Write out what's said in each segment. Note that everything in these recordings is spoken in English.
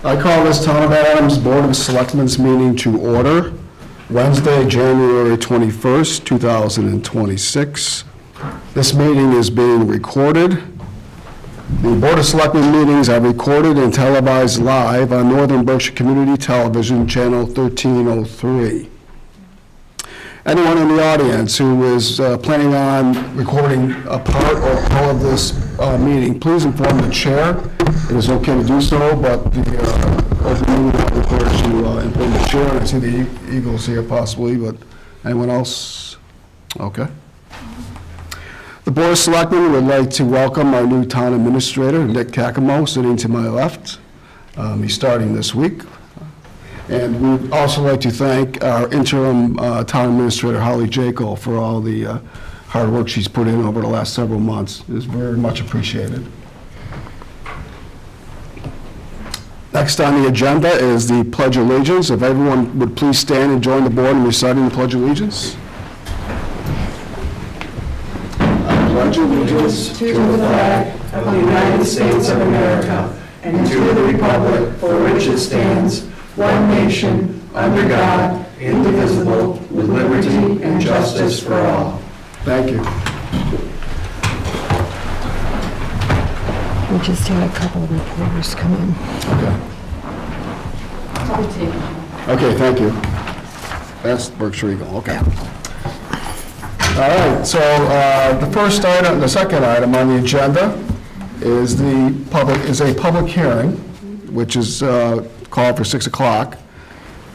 I call this Town of Adams Board of Selectmen's meeting to order, Wednesday, January 21st, 2026. This meeting is being recorded. The Board of Selectmen meetings are recorded and televised live on Northern Berkshire Community Television, Channel 1303. Anyone in the audience who is planning on recording a part or all of this meeting, please inform the chair. It is okay to do so, but the open meeting law requires you to inform the chair. I see the Eagles here possibly, but anyone else? Okay. The Board of Selectmen would like to welcome our new town administrator, Nick Kakamo, sitting to my left. He's starting this week. And we'd also like to thank our interim town administrator, Holly Jekyll, for all the hard work she's put in over the last several months. It is very much appreciated. Next on the agenda is the Pledge of Allegiance. If everyone would please stand and join the board in reciting the Pledge of Allegiance. I pledge allegiance to the flag of the United States of America and to the republic for which it stands, one nation, under God, indivisible, with liberty and justice for all. Thank you. We just had a couple of reporters come in. Okay, thank you. That's Berkshire Eagle, okay. All right, so the first item, the second item on the agenda is a public hearing, which is called for 6 o'clock.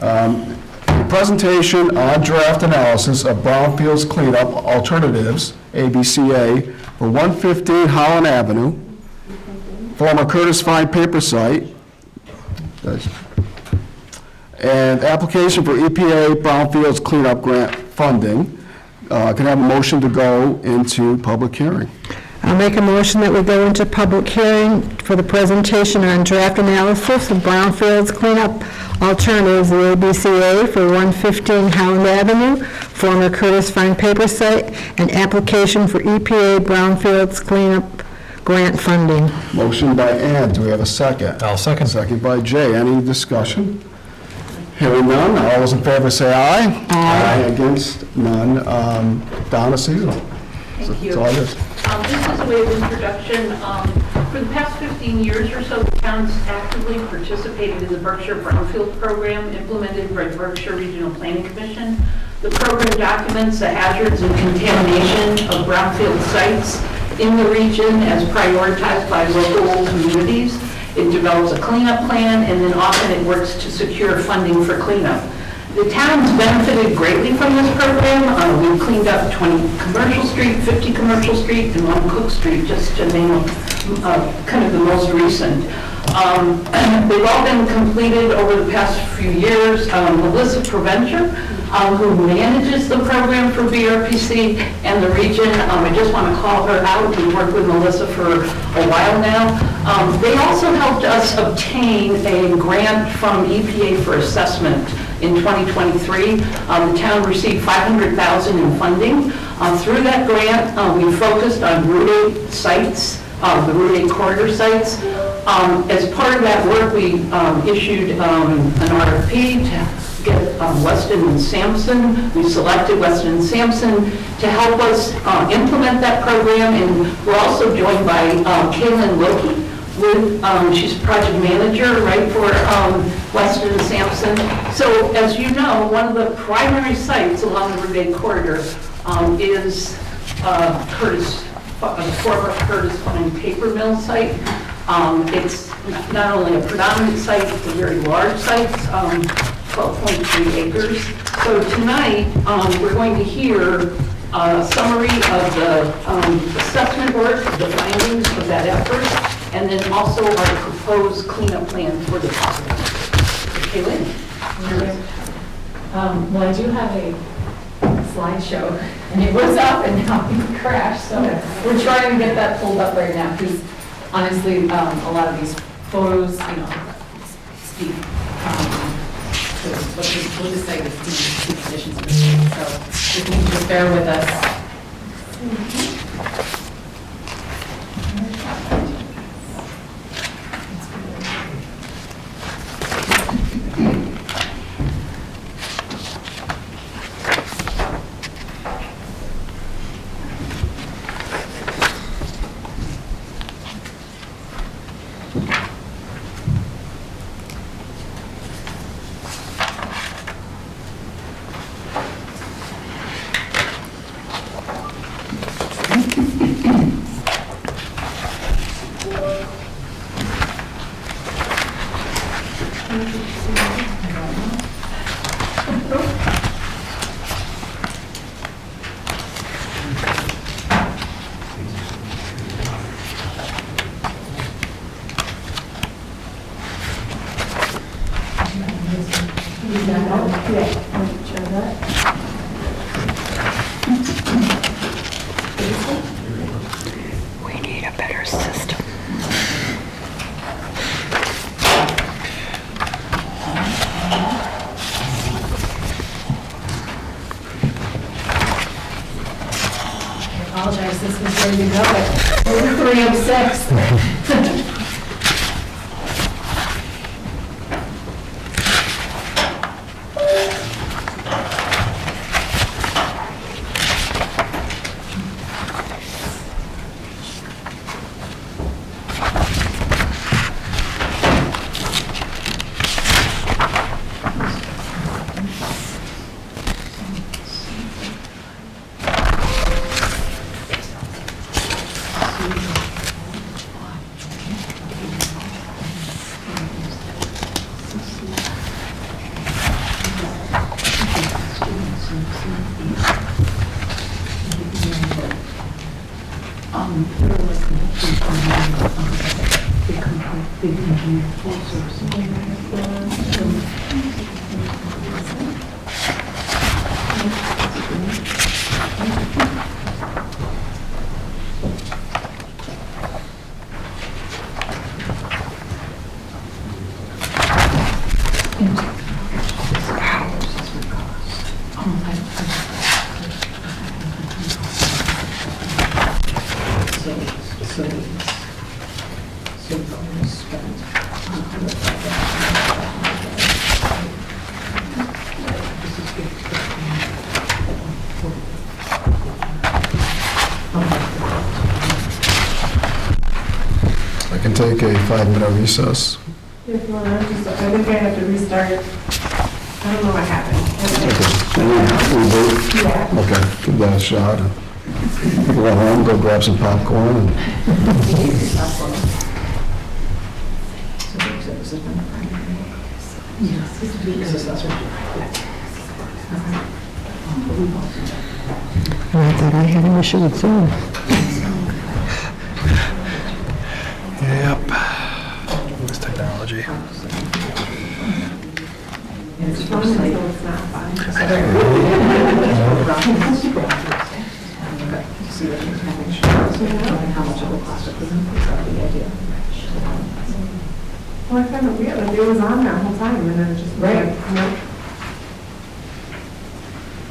A presentation on draft analysis of brownfields cleanup alternatives, ABCA, for 115 Holland Avenue, former Curtis Fine Paper site, and application for EPA brownfields cleanup grant funding. Can I have a motion to go into public hearing? I'll make a motion that we go into public hearing for the presentation on draft analysis of brownfields cleanup alternatives, the ABCA, for 115 Howland Avenue, former Curtis Fine Paper site, and application for EPA brownfields cleanup grant funding. Motion by Ann. Do we have a second? I'll second. Second by Jay. Any discussion? Hearing none. All those in favor say aye. Aye. Against? None. Donna Seasonal. Thank you. That's all it is. This is a way of introduction. For the past 15 years or so, the town's actively participated in the Berkshire Brownfield Program implemented by the Berkshire Regional Planning Commission. The program documents the hazards and contamination of brownfield sites in the region as prioritized by local communities. It develops a cleanup plan, and then often it works to secure funding for cleanup. The town's benefited greatly from this program. We've cleaned up 20 Commercial Street, 50 Commercial Street, and 1 Cook Street, just to name kind of the most recent. They've all been completed over the past few years. Melissa Provencher, who manages the program for BRPC and the region, I just want to call her out. We've worked with Melissa for a while now. They also helped us obtain a grant from EPA for assessment in 2023. The town received $500,000 in funding. Through that grant, we focused on Route 8 sites, the Route 8 corridor sites. As part of that work, we issued an RFP to get Weston and Sampson. We selected Weston and Sampson to help us implement that program, and we're also joined by Kaylin Loki. She's project manager, right, for Weston and Sampson. So, as you know, one of the primary sites along the Route 8 corridor is the former Curtis Fine Paper Mill site. It's not only a predominant site, it's a very large site, 12.3 acres. So tonight, we're going to hear a summary of the assessment work, the findings of that effort, and then also our proposed cleanup plan for the property. Kaylin? Well, I do have a slideshow, and it was up and now it crashed, so we're trying to get that pulled up right now, because honestly, a lot of these photos, speak to what the site is, the conditions of the site, so if you can just bear with us. We need a better system. I apologize, this was ready to go at 3:06. I can take a 5-minute recess. If you want, I think I have to restart. I don't know what happened. Okay. Yeah. Okay, give that a shot. Go home, go grab some popcorn and I thought I had an issue with Zoom. Yep. This technology. It's fun until it's not fun. Well, I found it weird, like it was on that whole time and then it just. Right. Nope.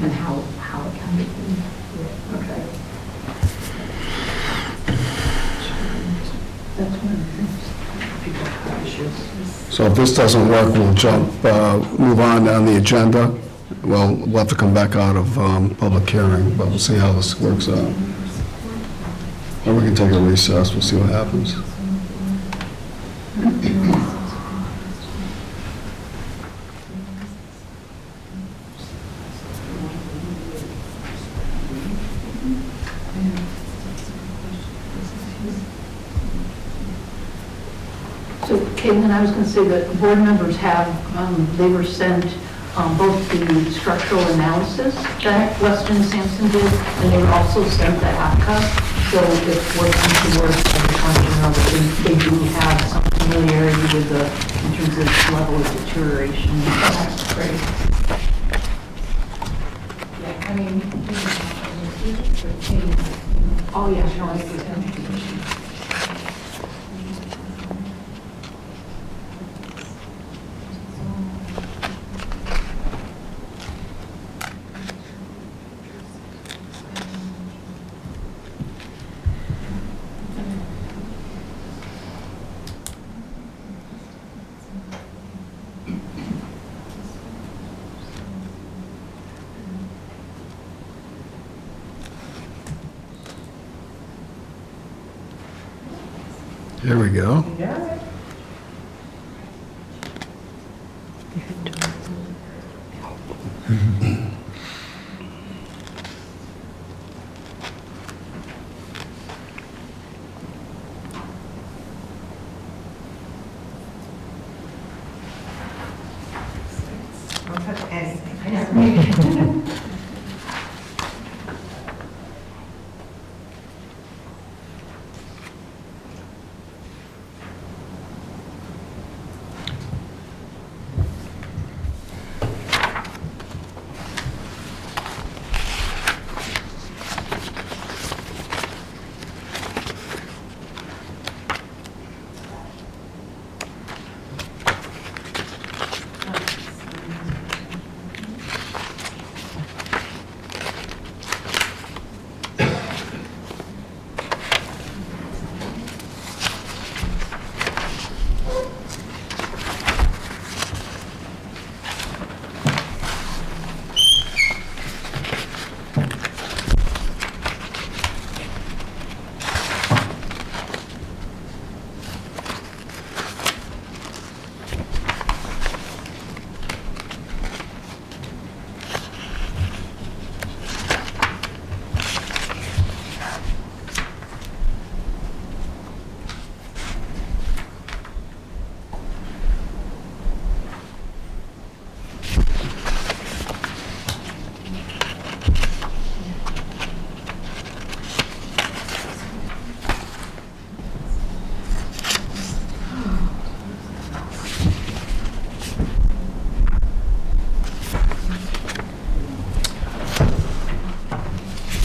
And how it can be. Okay. That's one of the things. People have issues. So if this doesn't work, we'll move on down the agenda. Well, we'll have to come back out of public hearing, but we'll see how this works out. Or we can take a recess, we'll see what happens. So Caitlin, I was going to say that board members have, they were sent both the structural analysis that Weston Sampson did, and they were also sent the APCA. So if worse comes to worse, I just wanted to know that they do have some familiarity with the, in terms of level of deterioration. That's great. Yeah, I mean, Oh, yeah, no, I see. Here we go. Yeah.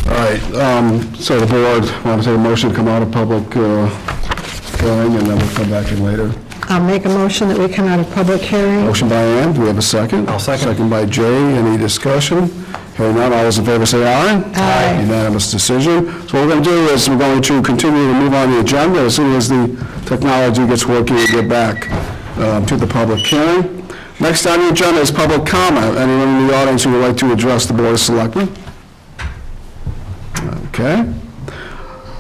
All right, so the board, want to take a motion to come out of public hearing, and then we'll come back in later. I'll make a motion that we come out of public hearing. Motion by Ann, do we have a second? I'll second. Second by Jay, any discussion? Hearing none, all those in favor say aye. Aye. Unanimous decision. So what we're going to do is we're going to continue to move on the agenda as soon as the technology gets working and get back to the public hearing. Next on the agenda is public comment. Anyone in the audience who would like to address the Board of Selectmen? Okay.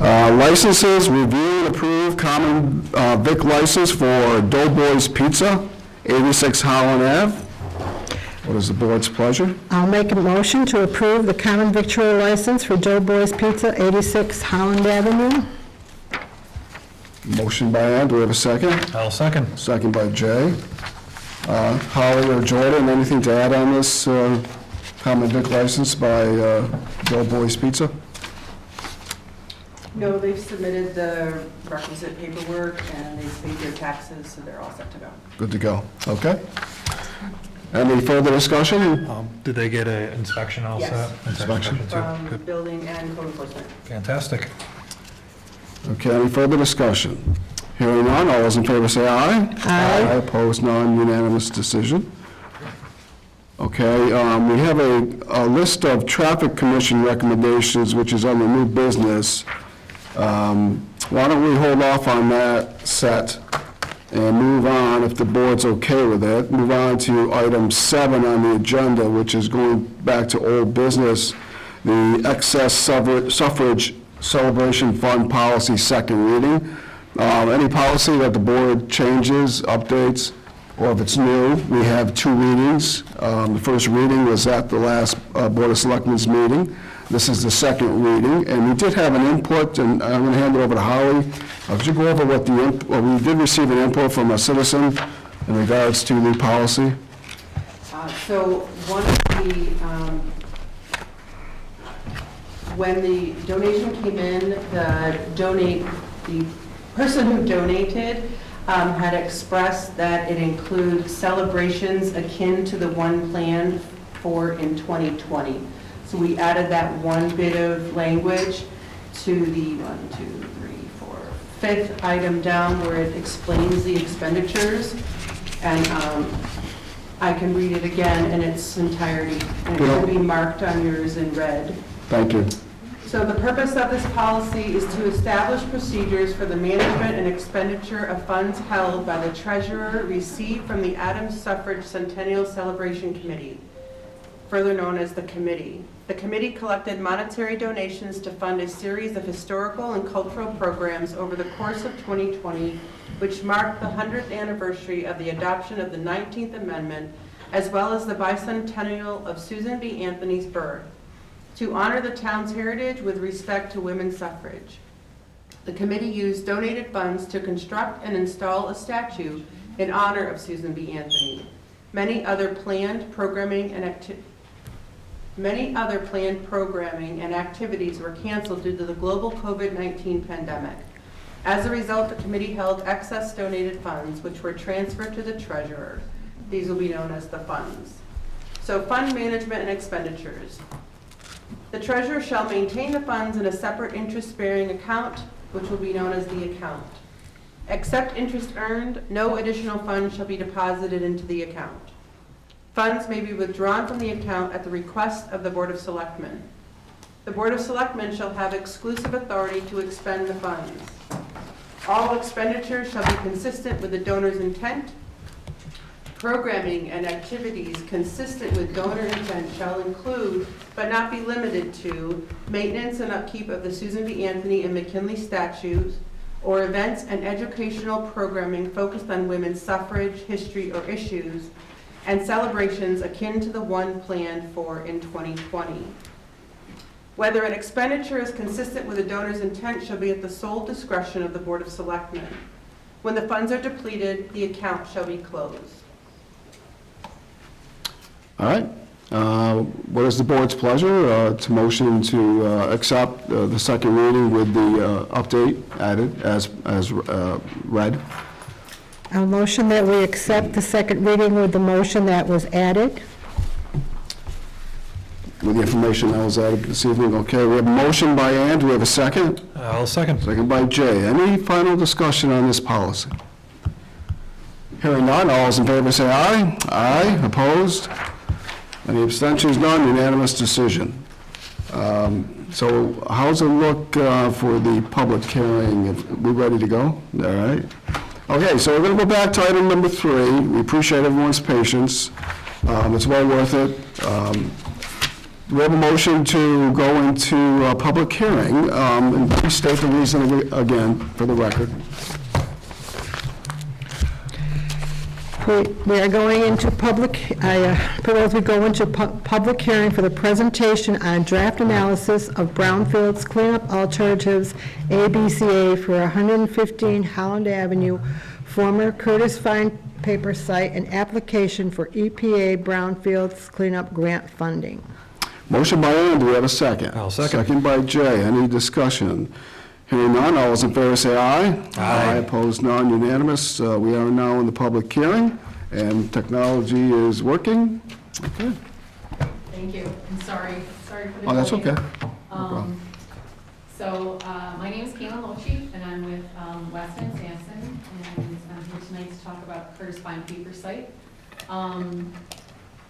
Licenses, review and approve common vic license for Doughboys Pizza, 86 Holland Ave. What is the board's pleasure? I'll make a motion to approve the common victual license for Doughboys Pizza, 86 Holland Avenue. Motion by Ann, do we have a second? I'll second. Second by Jay. Holly or Jordan, anything to add on this common vic license by Doughboys Pizza? No, they've submitted the requisite paperwork and they've paid their taxes, so they're all set to go. Good to go. Okay. Any further discussion? Did they get an inspection all Yes. set? Inspection. too? From Good. building and code enforcement. Fantastic. Okay, any further discussion? Hearing none, all those in favor say aye. Aye. Opposed, none, unanimous decision. Okay, we have a list of traffic commission recommendations, which is under new business. Why don't we hold off on that set and move on, if the board's okay with it, move on to item 7 on the agenda, which is going back to old business, the excess suffrage celebration fund policy second reading. Any policy that the board changes, updates, or if it's new, we have 2 readings. The first reading was at the last Board of Selectmen's meeting. This is the second reading, and we did have an input, and I'm going to hand it over to Holly. Could you go over what we did receive an input from a citizen in regards to the policy? So one of the, when the donation came in, the person who donated had expressed that it includes celebrations akin to the one planned for in 2020. So we added that one bit of language to the 5th item down where it explains the expenditures. And I can read it again in its entirety, and it will be marked on yours in red. Thank you. So the purpose of this policy is to establish procedures for the management and expenditure of funds held by the treasurer received from the Adams Suffrage Centennial Celebration Committee, further known as the committee. The committee collected monetary donations to fund a series of historical and cultural programs over the course of 2020, which marked the 100th anniversary of the adoption of the 19th Amendment, as well as the bicentennial of Susan B. Anthony's birth, to honor the town's heritage with respect to women's suffrage. The committee used donated funds to construct and install a statue in honor of Susan B. Anthony. Many other planned programming and Many other planned programming and activities were canceled due to the global COVID-19 pandemic. As a result, the committee held excess donated funds, which were transferred to the treasurer. These will be known as the funds. So fund management and expenditures. The treasurer shall maintain the funds in a separate interest-bearing account, which will be known as the account. Except interest earned, no additional funds shall be deposited into the account. Funds may be withdrawn from the account at the request of the Board of Selectmen. The Board of Selectmen shall have exclusive authority to expend the funds. All expenditures shall be consistent with the donor's intent. Programming and activities consistent with donor intent shall include, but not be limited to, maintenance and upkeep of the Susan B. Anthony and McKinley statues, or events and educational programming focused on women's suffrage, history, or issues, and celebrations akin to the one planned for in 2020. Whether an expenditure is consistent with the donor's intent shall be at the sole discretion of the Board of Selectmen. When the funds are depleted, the account shall be closed. All right. What is the board's pleasure? To motion to accept the second reading with the update added as read. A motion that we accept the second reading with the motion that was added. With the information that was added this evening. Okay, we have a motion by Ann. Do we have a second? I'll second. Second by Jay. Any final discussion on this policy? Hearing none, all those in favor say aye. Aye. Opposed? Any abstentions? None. Unanimous decision. So how's it look for the public hearing? We ready to go? All right. Okay, so we're going to go back to item number 3. We appreciate everyone's patience. It's well worth it. We have a motion to go into a public hearing, and please state the reason again for the record. We are going into I propose we go into public hearing for the presentation on draft analysis of Brownfields Cleanup Alternatives, ABCA, for 115 Holland Avenue, former Curtis Fine Paper Site, and application for EPA Brownfields Cleanup Grant funding. Motion by Ann, do we have a second? I'll second. Second by Jay. Any discussion? Hearing none, all those in favor say aye. Aye. Opposed, none, unanimous. We are now in the public hearing, and technology is working. Okay. Thank you, and sorry for the Oh, that's delay. okay. No problem. So, my name is Kayla Lochi, and I'm with Weston Sampson, and I'm here tonight to talk about Curtis Fine Paper Site.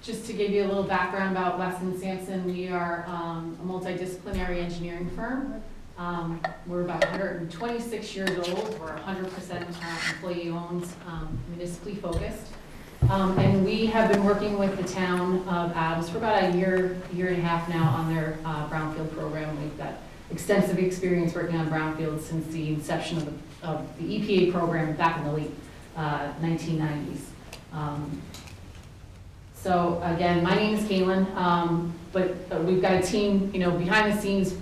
Just to give you a little background about Weston Sampson, we are a multidisciplinary engineering firm. We're about 126 years old. We're 100% employee-owned, municipally focused. And we have been working with the town of Adams for about a year and a half now on their brownfield program. We've got extensive experience working on brownfields since the inception of the EPA program back in the late 1990s. So again, my name is Kaylin, but we've got a team, behind the scenes,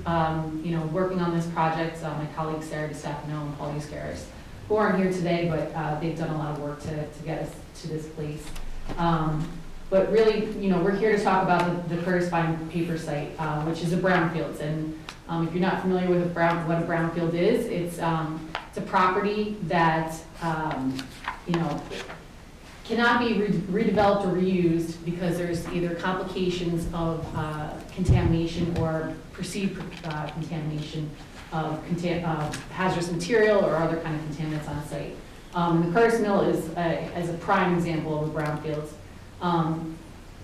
working on this project. My colleagues Sarah DiStefano and Paul Euskaris, who aren't here today, but they've done a lot of work to get us to this place. But really, we're here to talk about the Curtis Fine Paper Site, which is a brownfields. And if you're not familiar with what a brownfield is, it's a property that cannot be redeveloped or reused because there's either complications of contamination or perceived contamination of hazardous material or other kind of contaminants on site. The Curtis Mill is a prime example of the brownfields.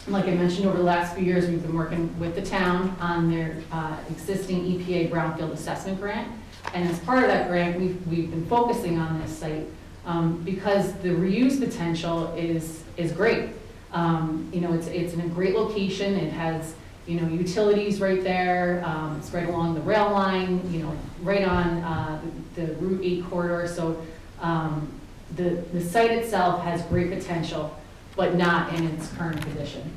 Like I mentioned, over the last few years, we've been working with the town on their existing EPA brownfield assessment grant. And as part of that grant, we've been focusing on this site because the reuse potential is great. It's in a great location. It has utilities right there. It's right along the rail line. Right on the Route 8 corridor. So the site itself has great potential, but not in its current condition.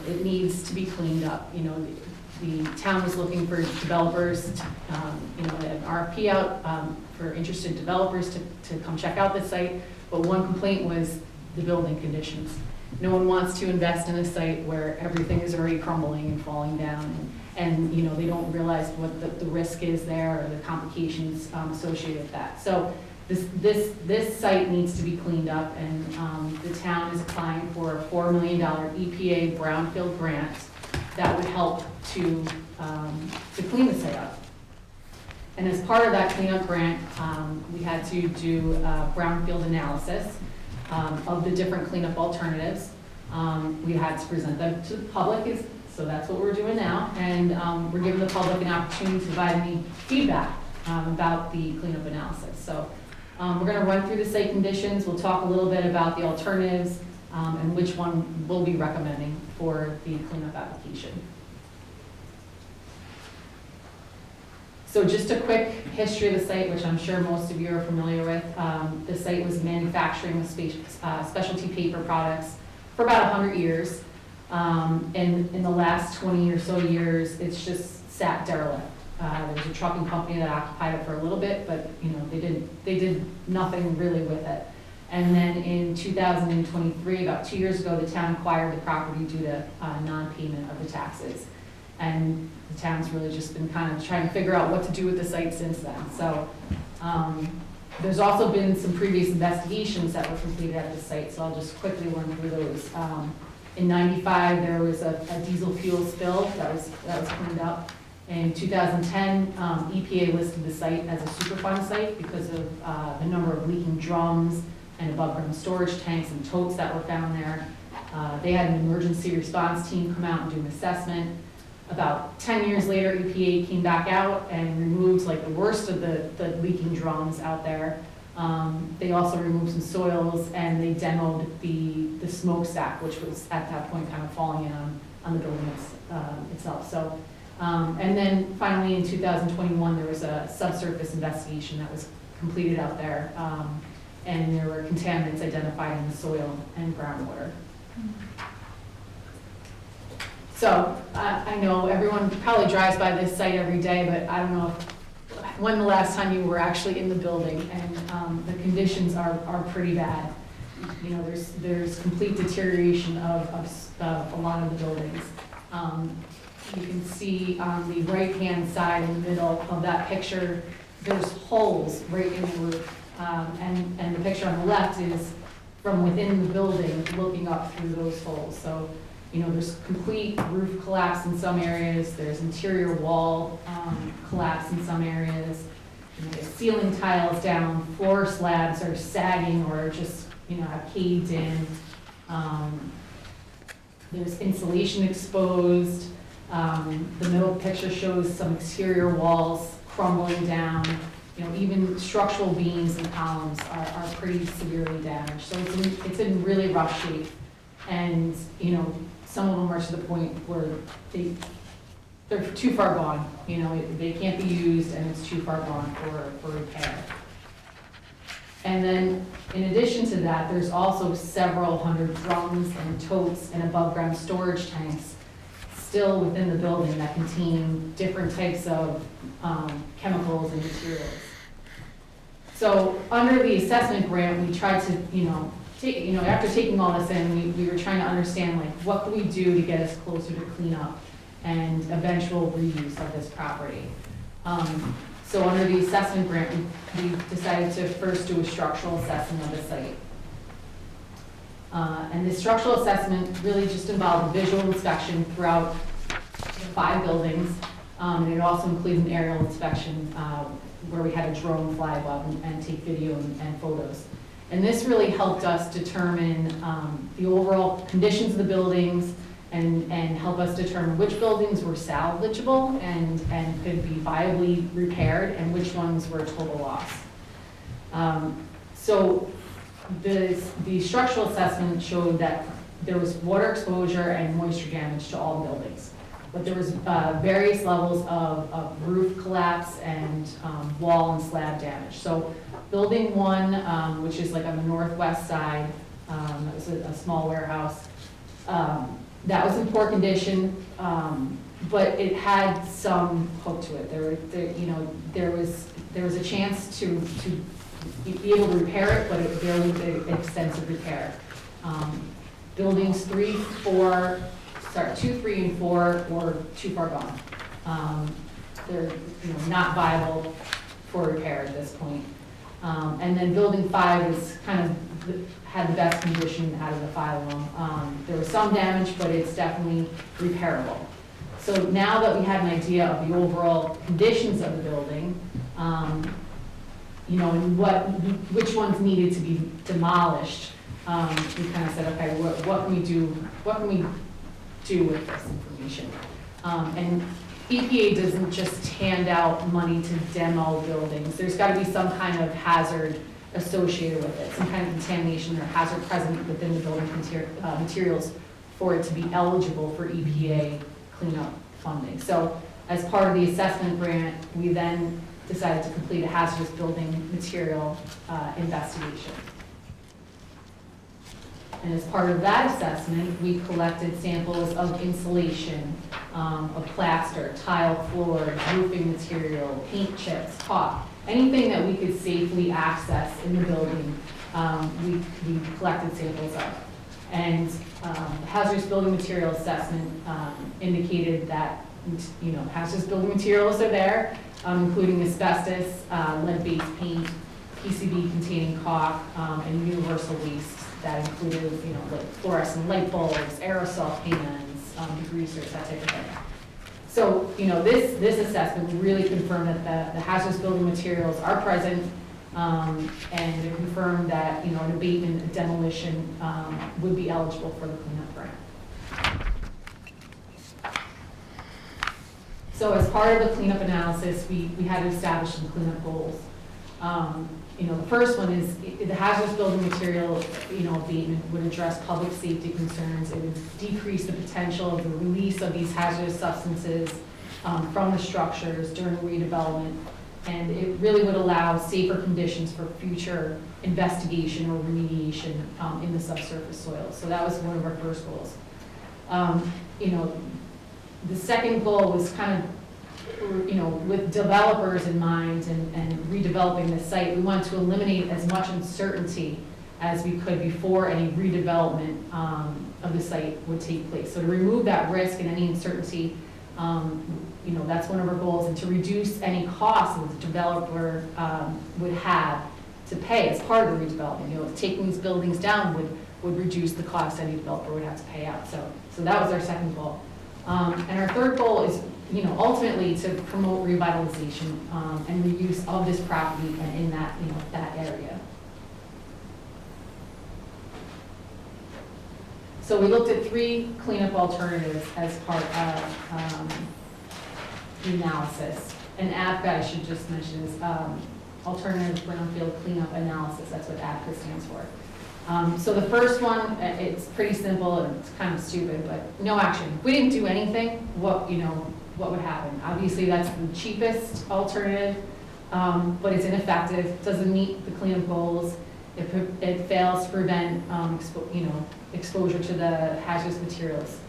It needs to be cleaned up. The town was looking for developers, an RFP out for interested developers to come check out the site, but one complaint was the building conditions. No one wants to invest in a site where everything is already crumbling and falling down, and, you know, they don't realize what the risk is there or the complications associated with that. So this site needs to be cleaned up, and the town is applying for a $4 million EPA brownfield grant that would help to clean the site up. And as part of that cleanup grant, we had to do a brownfield analysis of the different cleanup alternatives. We had to present them to the public, so that's what we're doing now. And we're giving the public an opportunity to provide any feedback about the cleanup analysis. So we're going to run through the site conditions. We'll talk a little bit about the alternatives and which one we'll be recommending for the cleanup application. So just a quick history of the site, which I'm sure most of you are familiar with. The site was manufacturing specialty paper products for about 100 years. And in the last 20 or so years, it's just sat derelict. There was a trucking company that occupied it for a little bit, but you know, they did nothing really with it. And then in 2023, about 2 years ago, the town acquired the property due to non-payment of the taxes. And the town's really just been kind of trying to figure out what to do with the site since then. So there's also been some previous investigations that were completed at the site, so I'll just quickly run through those. In '95, there was a diesel fuel spill that was cleaned up. In 2010, EPA listed the site as a Superfund site because of the number of leaking drums and above ground storage tanks and totes that were found there. They had an emergency response team come out and do an assessment. About 10 years later, EPA came back out and removed like the worst of the leaking drums out there. They also removed some soils, and they demoed the smokestack, which was at that point kind of falling in on the building itself. So, and then finally in 2021, there was a subsurface investigation that was completed out there, and there were contaminants identified in the soil and groundwater. So I know everyone probably drives by this site every day, but I don't know when the last time you were actually in the building, and the conditions are pretty bad. You know, there's complete deterioration of a lot of the buildings. You can see on the right-hand side in the middle of that picture, there's holes right in the roof. And the picture on the left is from within the building looking up through those holes. So, you know, there's complete roof collapse in some areas, there's interior wall collapse in some areas, you know, the ceiling tiles down, floor slabs are sagging or just, you know, have caved in. There's insulation exposed. The middle picture shows some exterior walls crumbling down. You know, even structural beams and columns are pretty severely damaged. So it's in really rough shape. And, you know, some of them are to the point where they're too far gone. You know, they can't be used and it's too far gone for repair. And then in addition to that, there's also several hundred drums and totes and above ground storage tanks still within the building that contain different types of chemicals and materials. So under the assessment grant, we tried to, after taking all this in, we were trying to understand, like, what could we do to get us closer to cleanup and eventual reuse of this property. So under the assessment grant, we decided to first do a structural assessment of the site. And the structural assessment really just involved a visual inspection throughout the 5 buildings. And it also included an aerial inspection where we had a drone fly above and take video and photos. And this really helped us determine the overall conditions of the buildings and help us determine which buildings were salvageable and could be viably repaired and which ones were total loss. So the structural assessment showed that there was water exposure and moisture damage to all the buildings. But there was various levels of roof collapse and wall and slab damage. So building 1, which is like on the northwest side, that was a small warehouse, that was in poor condition, but it had some hook to it. There was a chance to be able to repair it, but it barely did extensive repair. Buildings 2, 3, and 4 were too far gone. They're, not viable for repair at this point. And then building 5 is kind of, had the best condition out of the 5 of them. There was some damage, but it's definitely repairable. So now that we had an idea of the overall conditions of the building, and which ones needed to be demolished, we kind of said, okay, what can we do? What can we do with this information? And EPA doesn't just hand out money to demo buildings. There's got to be some kind of hazard associated with it, some kind of contamination or hazard present within the building materials for it to be eligible for EPA cleanup funding. So as part of the assessment grant, we then decided to complete a hazardous building material investigation. And as part of that assessment, we collected samples of insulation, of plaster, tile floors, roofing material, paint chips, caulk, anything that we could safely access in the building, we collected samples of. And the hazardous building material assessment indicated that, hazardous building materials are there, including asbestos, lead-based paint, PCB containing caulk, and universal waste that included, like fluorescent light bulbs, aerosol cans, degreasers, that type of thing. So, this assessment really confirmed that the hazardous building materials are present, and it confirmed that, an abatement, a demolition would be eligible for the cleanup grant. So as part of the cleanup analysis, we had to establish some cleanup goals. The first one is the hazardous building material, abatement would address public safety concerns. It would decrease the potential of the release of these hazardous substances from the structures during redevelopment. And it really would allow safer conditions for future investigation or remediation in the subsurface soil. So that was one of our first goals. The second goal was kind of, with developers in mind and redeveloping the site, we wanted to eliminate as much uncertainty as we could before any redevelopment of the site would take place. So to remove that risk and any uncertainty, that's one of our goals, and to reduce any costs that the developer would have to pay as part of the redevelopment. Taking these buildings down would reduce the cost any developer would have to pay out. So that was our second goal. And our third goal is, ultimately to promote revitalization and reuse of this property and in that, that area. So we looked at 3 cleanup alternatives as part of the analysis. And APCA, I should just mention, is Alternative Brownfield Cleanup Analysis. That's what APCA stands for. So the first one, it's pretty simple and it's kind of stupid, but no action. If we didn't do anything, what would happen? Obviously, that's the cheapest alternative, but it's ineffective, doesn't meet the cleanup goals. It fails to prevent, exposure to the hazardous materials.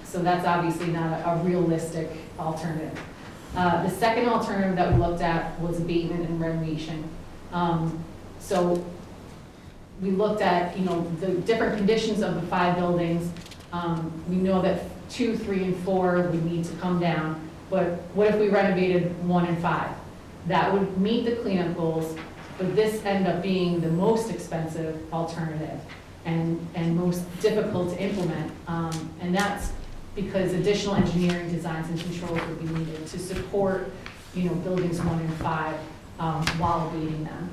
So that's obviously not a realistic alternative. The second alternative that we looked at was abatement and remediation. So we looked at, the different conditions of the 5 buildings. We know that 2, 3, and 4 would need to come down, but what if we renovated 1 and 5? That would meet the cleanup goals, but this ended up being the most expensive alternative and most difficult to implement. And that's because additional engineering designs and controls would be needed to support, buildings 1 and 5 while abating them.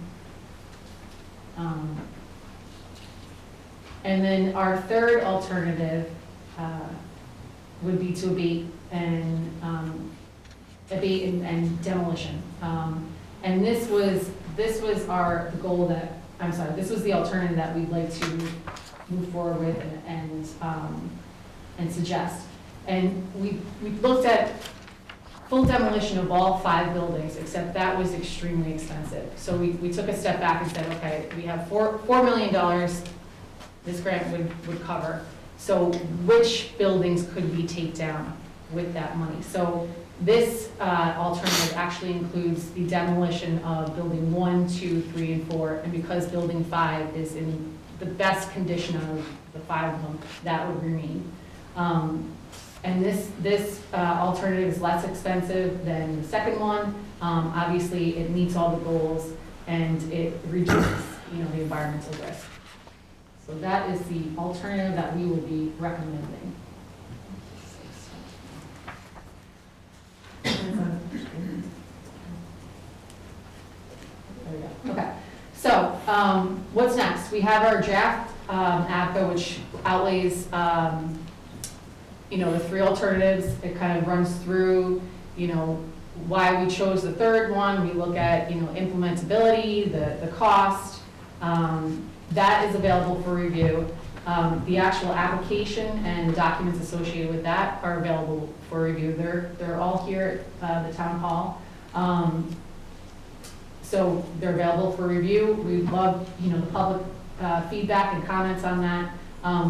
And then our third alternative would be to abate and demolition. And this was this was the alternative that we'd like to move forward with and suggest. And we looked at full demolition of all 5 buildings, except that was extremely expensive. So we took a step back and said, okay, we have $4 million this grant would cover. So which buildings could we take down with that money? So this alternative actually includes the demolition of building 1, 2, 3, and 4, and because building 5 is in the best condition of the 5 of them, that would remain. And this alternative is less expensive than the second one. Obviously, it meets all the goals and it reduces, the environmental risk. So that is the alternative that we would be recommending. There we go. Okay. So what's next? We have our draft APCA, which outlays, the 3 alternatives. It kind of runs through, why we chose the third one. We look at, implementability, the cost. That is available for review. The actual application and documents associated with that are available for review. They're all here at the town hall. So they're available for review. We love, the public feedback and comments on that.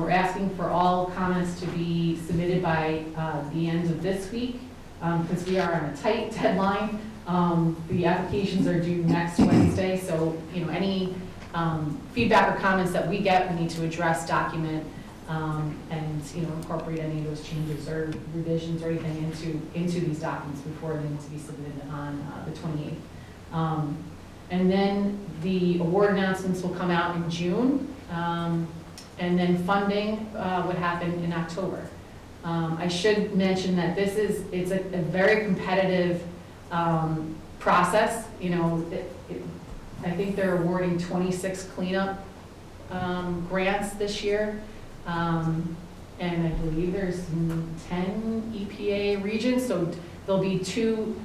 We're asking for all comments to be submitted by the end of this week, because we are on a tight deadline. The applications are due next Wednesday, so, any feedback or comments that we get, we need to address, document, and, incorporate any of those changes or revisions or anything into these documents before they need to be submitted on the 28th. And then the award announcements will come out in June, and then funding would happen in October. I should mention that it's a very competitive process. I think they're awarding 26 cleanup grants this year. And I believe there's 10 EPA regions, so there'll be 2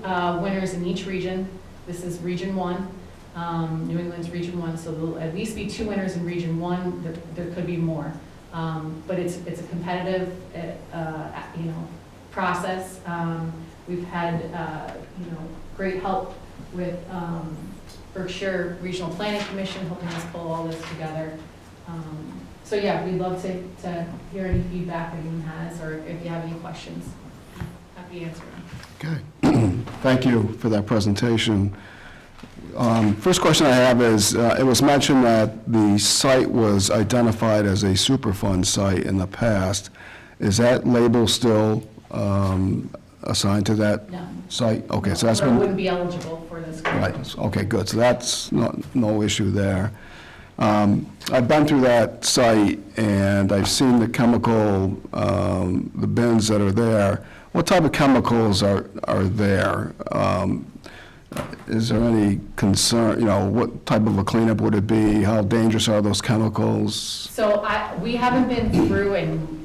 winners in each region. This is Region 1, New England's Region 1, so there'll at least be 2 winners in Region 1. There could be more. But it's a competitive, process. We've had, great help with Berkshire Regional Planning Commission helping us pull all this together. So yeah, we'd love to hear any feedback that anyone has, or if you have any questions, happy to answer them. Okay. Thank you for that presentation. First question I have is, it was mentioned that the site was identified as a Superfund site in the past. Is that label still assigned to that No. site? Okay, so that's Or been... wouldn't be eligible for this. Right, okay, good, so that's no issue there. I've been through that site, and I've seen the chemical, the bins that are there. What type of chemicals are there? Is there any concern, what type of a cleanup would it be? How dangerous are those chemicals? So we haven't been through and,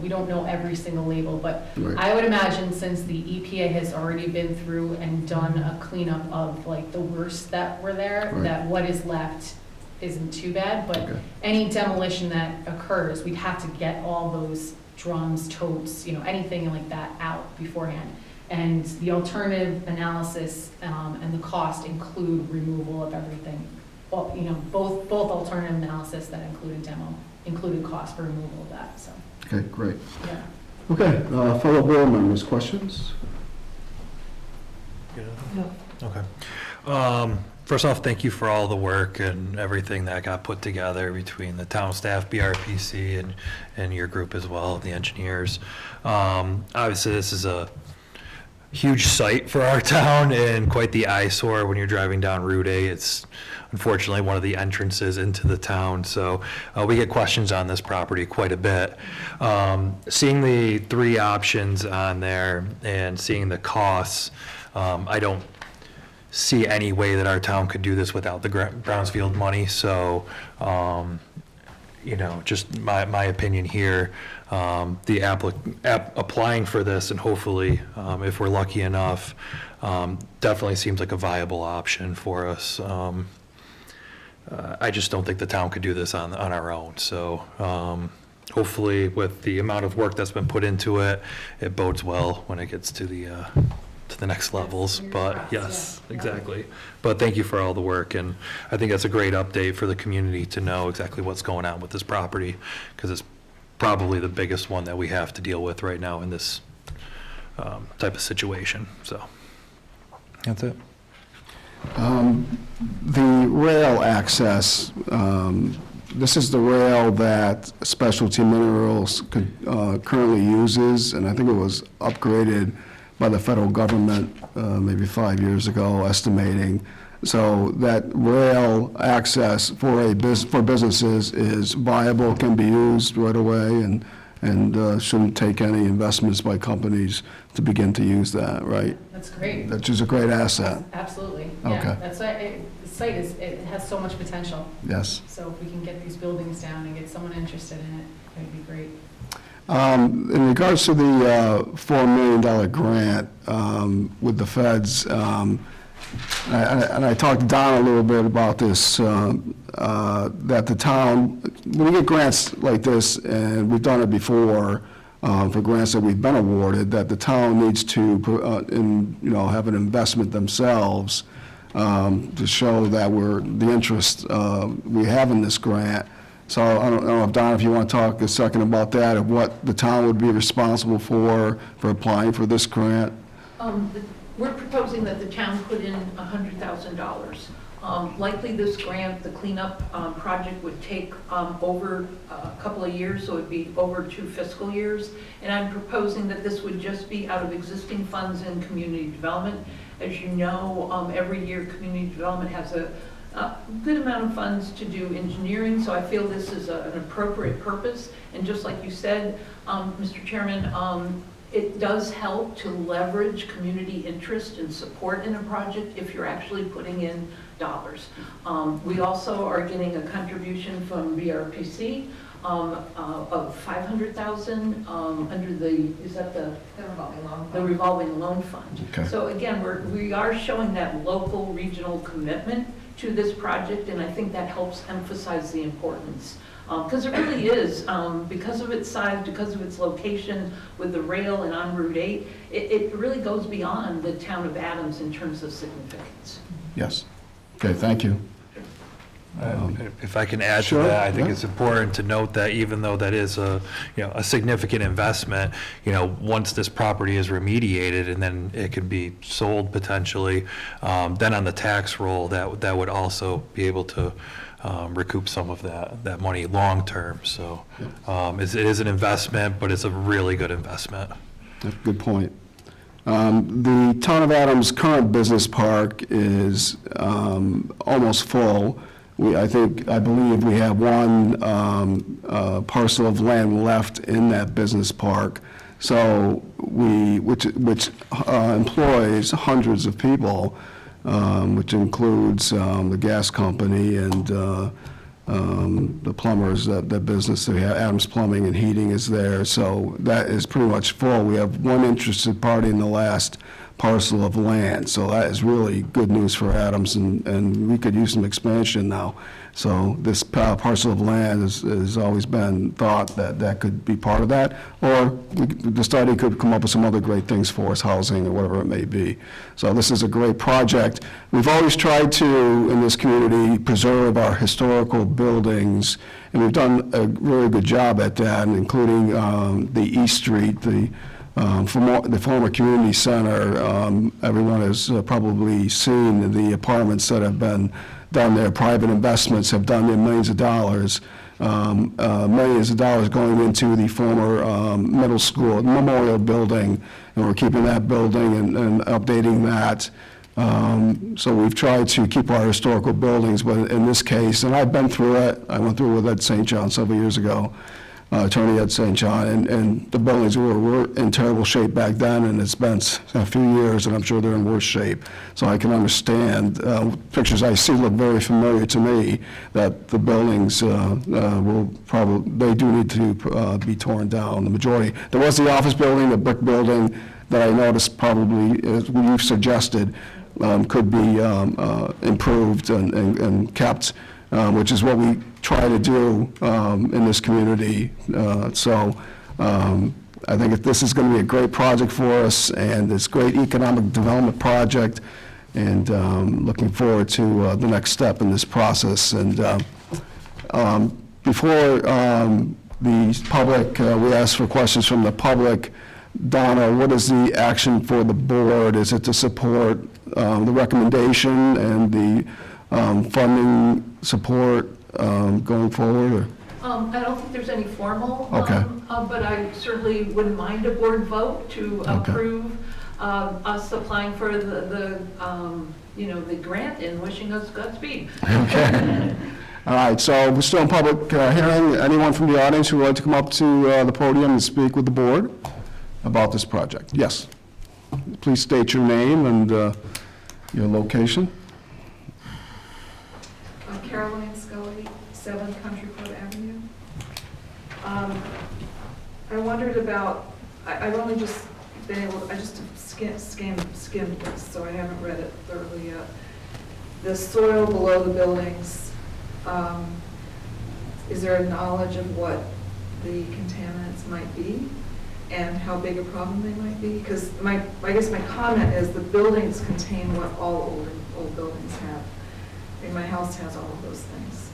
we don't know every single label, but Right. I would imagine since the EPA has already been through and done a cleanup of like the worst that were there, Right. that what is left isn't too bad, but Okay. any demolition that occurs, we'd have to get all those drums, totes, anything like that out beforehand. And the alternative analysis and the cost include removal of everything. Well, both alternative analysis that included cost for removal of that, so, Okay, great. yeah. Okay, fellow board members, questions? Okay. First off, thank you for all the work and everything that got put together between the town staff, BRPC, and your group as well, the engineers. Obviously, this is a huge site for our town and quite the eyesore when you're driving down Route 8. It's unfortunately one of the entrances into the town, so we get questions on this property quite a bit. Seeing the 3 options on there and seeing the costs, I don't see any way that our town could do this without the Brownsfield money, so just my opinion here, the applying for this and hopefully, if we're lucky enough, definitely seems like a viable option for us. I just don't think the town could do this on our own, so hopefully with the amount of work that's been put into it, it bodes well when it gets to the next levels, but yes, exactly. But thank you for all the work, and I think that's a great update for the community to know exactly what's going on with this property, because it's probably the biggest one that we have to deal with right now in this type of situation, so that's it. The rail access, This is the rail that Specialty Minerals currently uses, and I think it was upgraded by the federal government maybe 5 years ago, estimating. So that rail access for businesses is viable, can be used right away, and shouldn't take any investments by companies to begin to use that, right? That's great. That's just a great asset, Absolutely. Okay. Yeah, that's why, the site it has so much potential. yes. So if we can get these buildings down and get someone interested in it, it'd be great. In regards to the $4 million grant with the feds, and I talked to Don a little bit about this, that the town, when we get grants like this, and we've done it before, for grants that we've been awarded, that the town needs to, have an investment themselves to show that the interest we have in this grant. So I don't know if, Don, if you want to talk a second about that, of what the town would be responsible for applying for this grant. We're proposing that the town put in $100,000. Likely this grant, the cleanup project would take over a couple of years, so it'd be over 2 fiscal years. And I'm proposing that this would just be out of existing funds in community development. As you know, every year community development has a good amount of funds to do engineering, so I feel this is an appropriate purpose. And just like you said, Mr. Chairman, it does help to leverage community interest and support in a project if you're actually putting in dollars. We also are getting a contribution from BRPC of $500,000 under the, is that the revolving loan. the revolving loan fund. Okay. So again, we are showing that local, regional commitment to this project, and I think that helps emphasize the importance. Because it really is, because of its size, because of its location with the rail and on Route 8, it really goes beyond the town of Adams in terms of significance. Yes. Okay, thank you. If I can add to Sure, that, I think yeah. it's important to note that even though that is a significant investment, once this property is remediated and then it could be sold potentially, then on the tax roll, that would also be able to recoup some of that money long-term. So it is an investment, but it's a really good investment. Good point. The Town of Adams' current business park is almost full. I believe we have one parcel of land left in that business park. So which employs hundreds of people, which includes the gas company and the plumbers, that business. We have Adams Plumbing and Heating is there. So that is pretty much full. We have one interested party in the last parcel of land. So that is really good news for Adams, and we could use some expansion now. So this parcel of land has always been thought that could be part of that, or the study could come up with some other great things for us, housing or whatever it may be. So this is a great project. We've always tried to, in this community, preserve our historical buildings, and we've done a really good job at that, including the East Street, the former community center. Everyone has probably seen the apartments that have been done there. Private investments have done there millions of dollars going into the former middle school memorial building, and we're keeping that building and updating that. So we've tried to keep our historical buildings, but in this case, and I've been through it, I went through it with Ed St. John several years ago, Attorney Ed St. John, and the buildings were in terrible shape back then, and it's been a few years, and I'm sure they're in worse shape. So I can understand, pictures I see look very familiar to me, that the buildings they do need to be torn down, the majority. There was the office building, the brick building, that I noticed probably, as you've suggested, could be improved and kept, which is what we try to do in this community. So I think this is going to be a great project for us, and it's a great economic development project, and looking forward to the next step in this process. And before the public, we ask for questions from the public. Donna, what is the action for the board? Is it to support the recommendation and the funding support going forward, or? I don't think there's any formal, Okay. but I certainly wouldn't mind a board vote to Okay. approve us applying for the grant and wishing us Godspeed. Okay. All right, so we're still in public hearing. Anyone from the audience who would like to come up to the podium and speak with the board about this project? Yes. Please state your name and your location. Caroline Scully, 7 Country Club Avenue. I wondered about, I've only just been able, I just skimmed this, so I haven't read it thoroughly yet. The soil below the buildings, is there a knowledge of what the contaminants might be and how big a problem they might be? Because I guess my comment is the buildings contain what all old buildings have. I mean, my house has all of those things.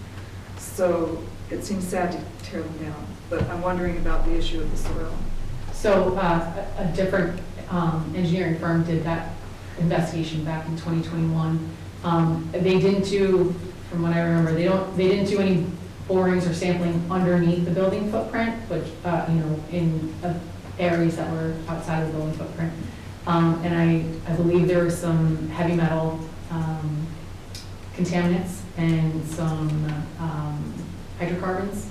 So it seems sad to tear them down, but I'm wondering about the issue of the soil. So a different engineering firm did that investigation back in 2021. They didn't do, from what I remember, they didn't do any borings or sampling underneath the building footprint, but in areas that were outside of the building footprint. And I believe there was some heavy metal contaminants and some hydrocarbons.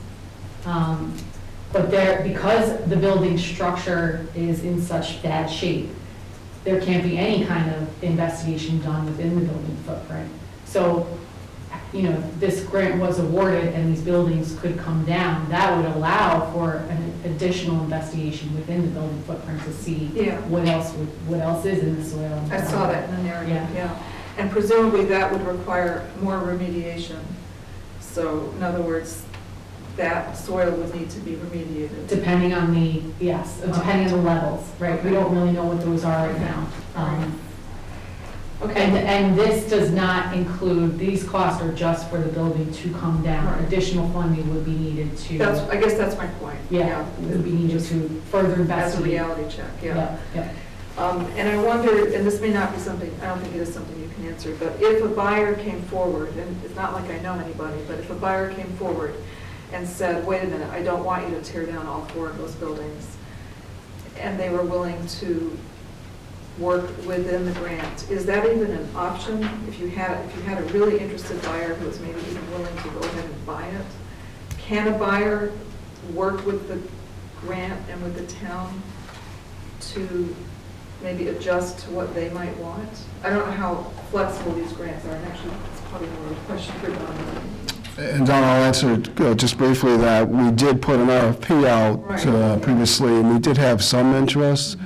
But because the building structure is in such bad shape, there can't be any kind of investigation done within the building footprint. So, this grant was awarded and these buildings could come down, that would allow for an additional investigation within the building footprint to see Yeah. what else is in the soil. I saw that in the narrative, Yeah. yeah. And presumably that would require more remediation. So in other words, that soil would need to be remediated. Depending on depending on the levels, right? We don't really know what those are right now. Okay. And this does not include, these costs are just for the building to come down. Right. Additional funding would be needed to, I guess that's my point. would be needed to further As a investigate. reality check, yeah. Yeah. And I wonder, and this may not be something, I don't think it is something you can answer, but if a buyer came forward, and it's not like I know anybody, but if a buyer came forward and said, wait a minute, I don't want you to tear down all 4 of those buildings, and they were willing to work within the grant, is that even an option? If you had a really interested buyer who was maybe even willing to go ahead and buy it, can a buyer work with the grant and with the town to maybe adjust to what they might want? I don't know how flexible these grants are, and actually, it's probably more of a question for Don. And Don, I'll answer just briefly that we did put an RFP out Right. previously, and we did have some interest.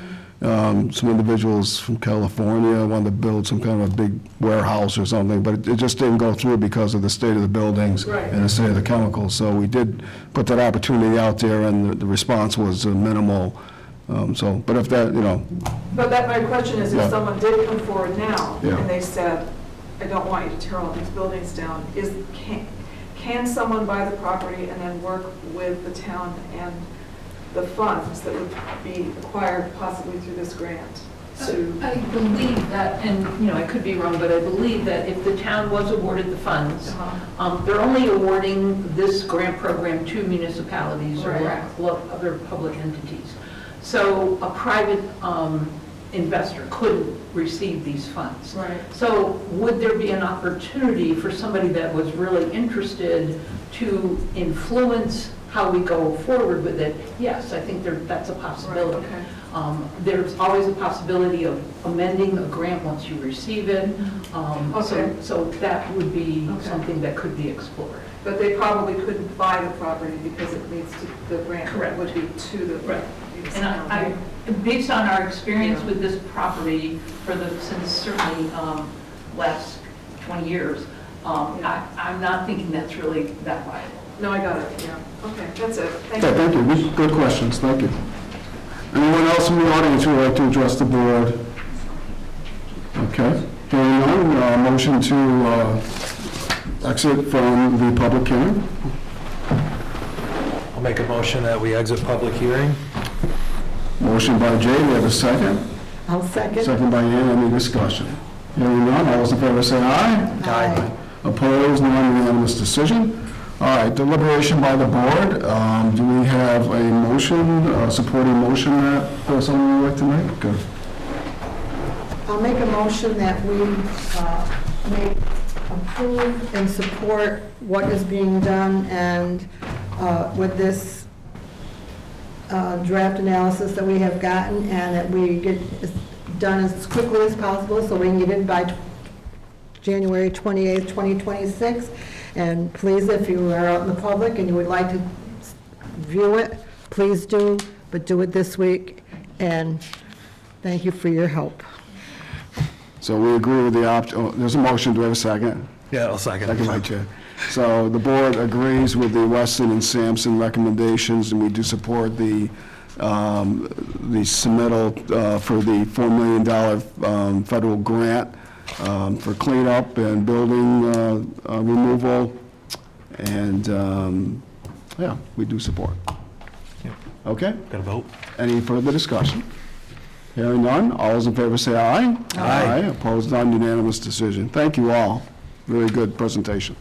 Some individuals from California wanted to build some kind of a big warehouse or something, but it just didn't go through because of the state of the buildings Right. and the state of the chemicals. So we did put that opportunity out there, and the response was minimal. But if that, But my question is, Yeah. if someone did come forward now, Yeah. and they said, I don't want you to tear all these buildings down, can someone buy the property and then work with the town and the funds that would be acquired possibly through this grant to? I believe that, and, I could be wrong, but I believe that if the town was awarded the funds, they're only awarding this grant program to municipalities or Right. other public entities. So a private investor couldn't receive these funds. Right. So would there be an opportunity for somebody that was really interested to influence how we go forward with it? Yes, I think that's a possibility. Right, okay. There's always a possibility of amending a grant once you receive it. Okay. So that would be Okay. something that could be explored. But they probably couldn't buy the property because it needs to, the grant Correct. would be to the. Right. And based on our experience with this property since certainly last 20 years, I'm not thinking that's really that viable. No, I got it, yeah. Okay, that's it. Thank yeah, you. thank you. Good questions, thank you. Anyone else in the audience who would like to address the board? Okay, hearing none, motion to exit from the public hearing. I'll make a motion that we exit public hearing. Motion by Jay, we have a second. I'll second. Second by Ann, any discussion? Hearing none, all those in favor say aye. Aye. Opposed, non-unanimous decision. All right, deliberation by the board. Do we have a motion, supporting motion that someone would like to make? Good. I'll make a motion that we approve and support what is being done, and with this draft analysis that we have gotten, and that we get it done as quickly as possible so we can get it by January 28th, 2026. And please, if you are out in the public and you would like to view it, please do, but do it this week. And thank you for your help. So we agree with the there's a motion. Do we have a second? Yeah, I'll second. Second by Chair. So the board agrees with the Weston and Sampson recommendations, and we do support the submittal for the $4 million federal grant for cleanup and building removal, and yeah, we do support. Okay? Got a vote? Any further discussion? Hearing none, all those in favor say aye. Aye. Opposed, none, unanimous decision. Thank you all. Very good presentation.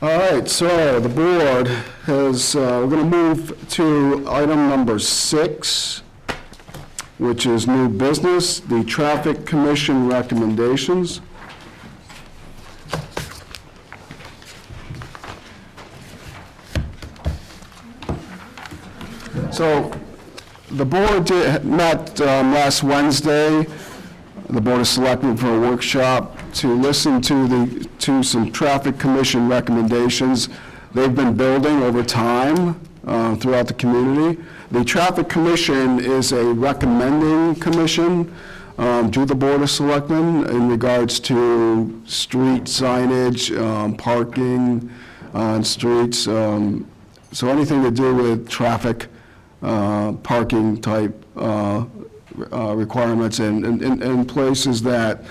All right, so the board has, we're going to move to item number 6, which is new business, the Traffic Commission recommendations. So the board met last Wednesday, the Board of Selectmen, for a workshop to listen to some Traffic Commission recommendations. They've been building over time throughout the community. The Traffic Commission is a recommending commission to the Board of Selectmen in regards to street signage, parking on streets, so anything to do with traffic, parking type requirements in places that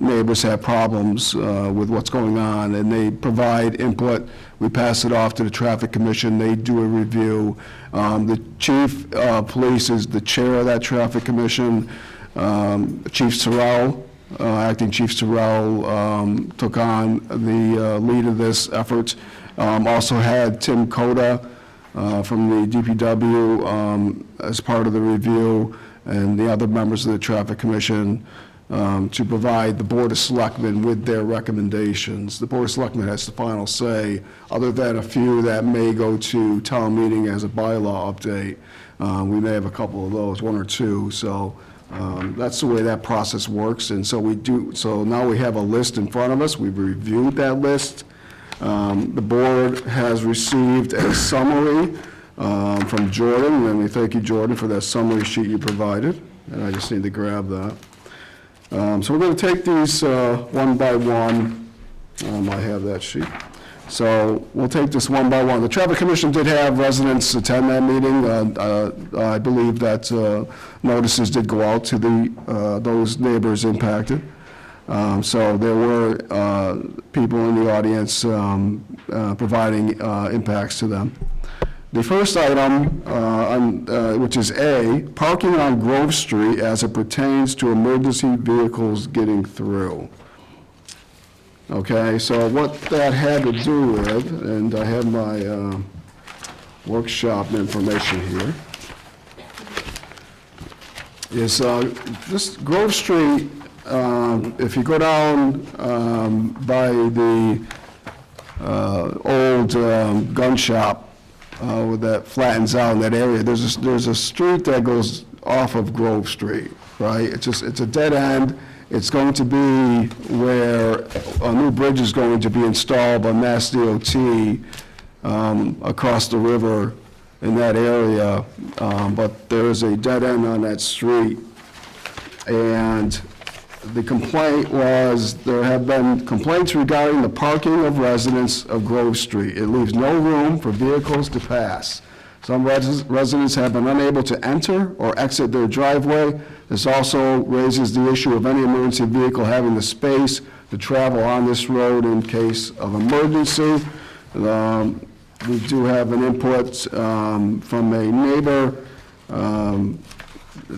neighbors have problems with what's going on, and they provide input. We pass it off to the Traffic Commission. They do a review. The chief police is the chair of that Traffic Commission. Chief Sorrell, Acting Chief Sorrell, took on the lead of this effort. Also had Tim Coda from the DPW as part of the review, and the other members of the Traffic Commission to provide the Board of Selectmen with their recommendations. The Board of Selectmen has the final say, other than a few that may go to town meeting as a bylaw update. We may have a couple of those, one or two, so that's the way that process works. And so we do, so now we have a list in front of us. We've reviewed that list. The board has received a summary from Jordan, and we thank you, Jordan, for that summary sheet you provided, and I just need to grab that. So we're going to take these one by one. I have that sheet. So we'll take this one by one. The Traffic Commission did have residents attend that meeting. I believe that notices did go out to those neighbors impacted. So there were people in the audience providing impacts to them. The first item, which is A, parking on Grove Street as it pertains to emergency vehicles getting through. Okay, so what that had to do with, and I have my workshop information here, is this Grove Street, if you go down by the old gun shop, that flattens out in that area, there's a street that goes off of Grove Street, right? It's a dead end. It's going to be where a new bridge is going to be installed by Mass DOT across the river in that area, but there is a dead end on that street. And the complaint was, there have been complaints regarding the parking of residents of Grove Street. It leaves no room for vehicles to pass. Some residents have been unable to enter or exit their driveway. This also raises the issue of any emergency vehicle having the space to travel on this road in case of emergency. We do have an input from a neighbor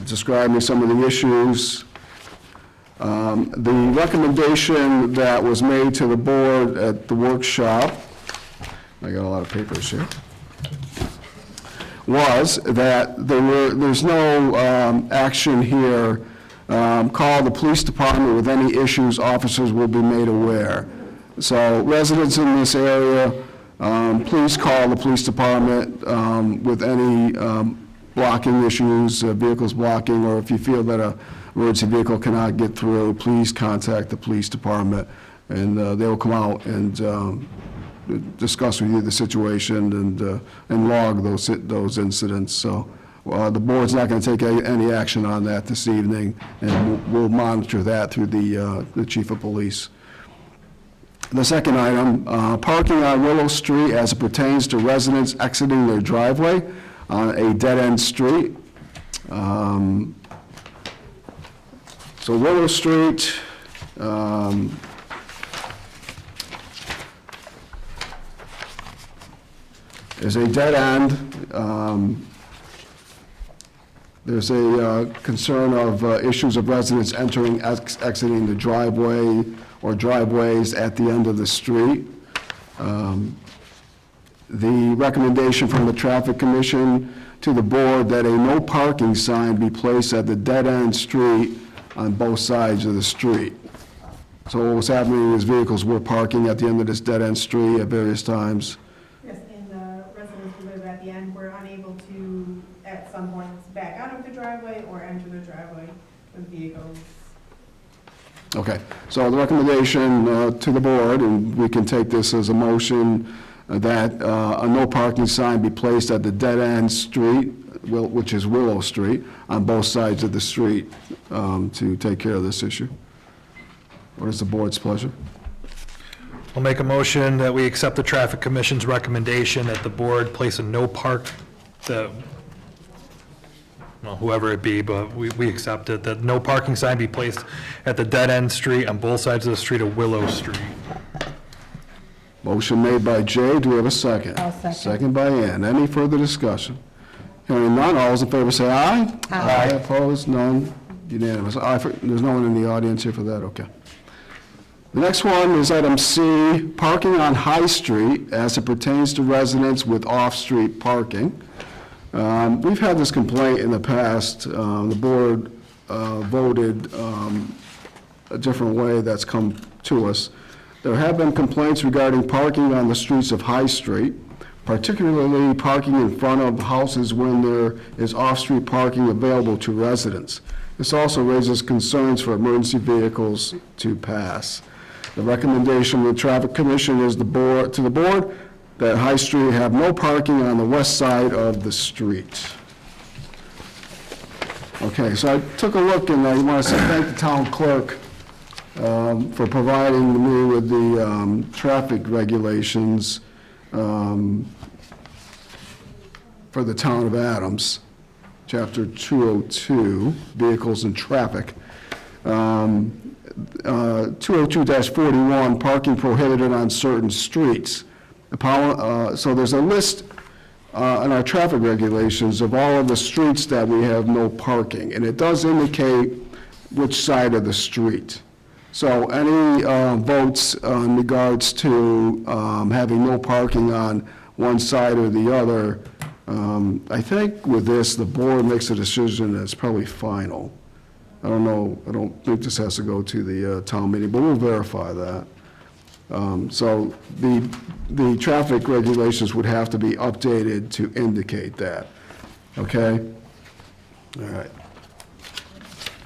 describing some of the issues. The recommendation that was made to the board at the workshop, I got a lot of papers here, was that there's no action here. Call the police department with any issues, officers will be made aware. So residents in this area, please call the police department with any blocking issues, vehicles blocking, or if you feel that a emergency vehicle cannot get through, please contact the police department, and they will come out and discuss with you the situation and log those incidents. So the board's not going to take any action on that this evening, and we'll monitor that through the chief of police. The second item, parking on Willow Street as it pertains to residents exiting their driveway on a dead-end street. So Willow Street, is a dead end. There's a concern of issues of residents entering, exiting the driveway or driveways at the end of the street. The recommendation from the Traffic Commission to the board that a no parking sign be placed at the dead-end street on both sides of the street. So what was happening is vehicles were parking at the end of this dead-end street at various times. Yes, and the residents who live at the end were unable to, at some points, back out of the driveway or enter the driveway with vehicles. Okay, so the recommendation to the board, and we can take this as a motion, that a no parking sign be placed at the dead-end street, which is Willow Street, on both sides of the street to take care of this issue. What is the board's pleasure? I'll make a motion that we accept the Traffic Commission's recommendation that the board place a no park, whoever it be, but we accept it, that no parking sign be placed at the dead-end street on both sides of the street of Willow Street. Motion made by Jay, do we have a second? I'll second. Second by Ann. Any further discussion? Hearing none, all those in favor say aye. Aye. Opposed, none, unanimous. There's no one in the audience here for that, okay. The next one is item C, parking on High Street as it pertains to residents with off-street parking. We've had this complaint in the past. The board voted a different way that's come to us. There have been complaints regarding parking on the streets of High Street, particularly parking in front of houses when there is off-street parking available to residents. This also raises concerns for emergency vehicles to pass. The recommendation of the Traffic Commission is to the board that High Street have no parking on the west side of the street. Okay, so I took a look, and I want to say thank the town clerk for providing me with the traffic regulations for the town of Adams, Chapter 202, Vehicles and Traffic. 202-41, parking prohibited on certain streets. So there's a list in our traffic regulations of all of the streets that we have no parking, and it does indicate which side of the street. So any votes in regards to having no parking on one side or the other, I think with this, the board makes a decision that's probably final. I don't know, I don't think this has to go to the town meeting, but we'll verify that. So the traffic regulations would have to be updated to indicate that, okay? All right.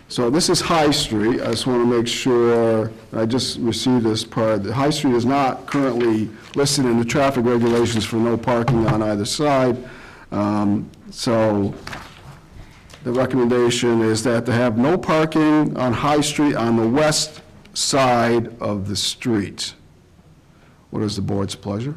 So this is High Street. I just want to make sure, I just received this part. The High Street is not currently listed in the traffic regulations for no parking on either side. So the recommendation is that to have no parking on High Street on the west side of the street. What is the board's pleasure?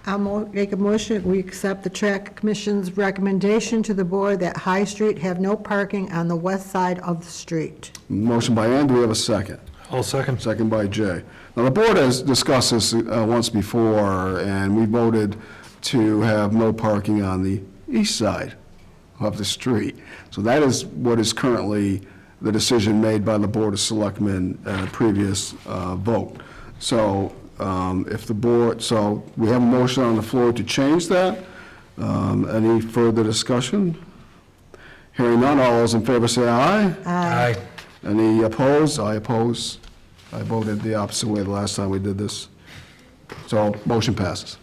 I'll make a motion, we accept the Traffic Commission's recommendation to the board that High Street have no parking on the west side of the street. Motion by Ann, do we have a second? I'll second. Second by Jay. Now, the board has discussed this once before, and we voted to have no parking on the east side of the street. So that is what is currently the decision made by the Board of Selectmen at a previous vote. So if the board, so we have a motion on the floor to change that. Any further discussion? Hearing none, all those in favor say aye. Aye. Any opposed? I oppose. I voted the opposite way the last time we did this. So motion passes.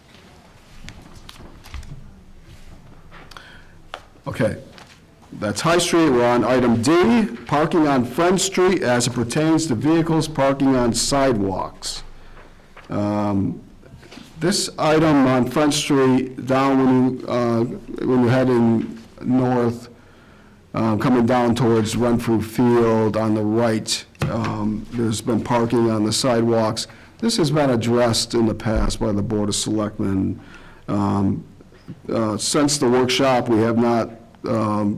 Okay, that's High Street. We're on item D, parking on Friend Street as it pertains to vehicles parking on sidewalks. This item on Front Street, down when you're heading north, coming down towards Renfrew Field on the right, there's been parking on the sidewalks. This has been addressed in the past by the Board of Selectmen. Since the workshop, we have not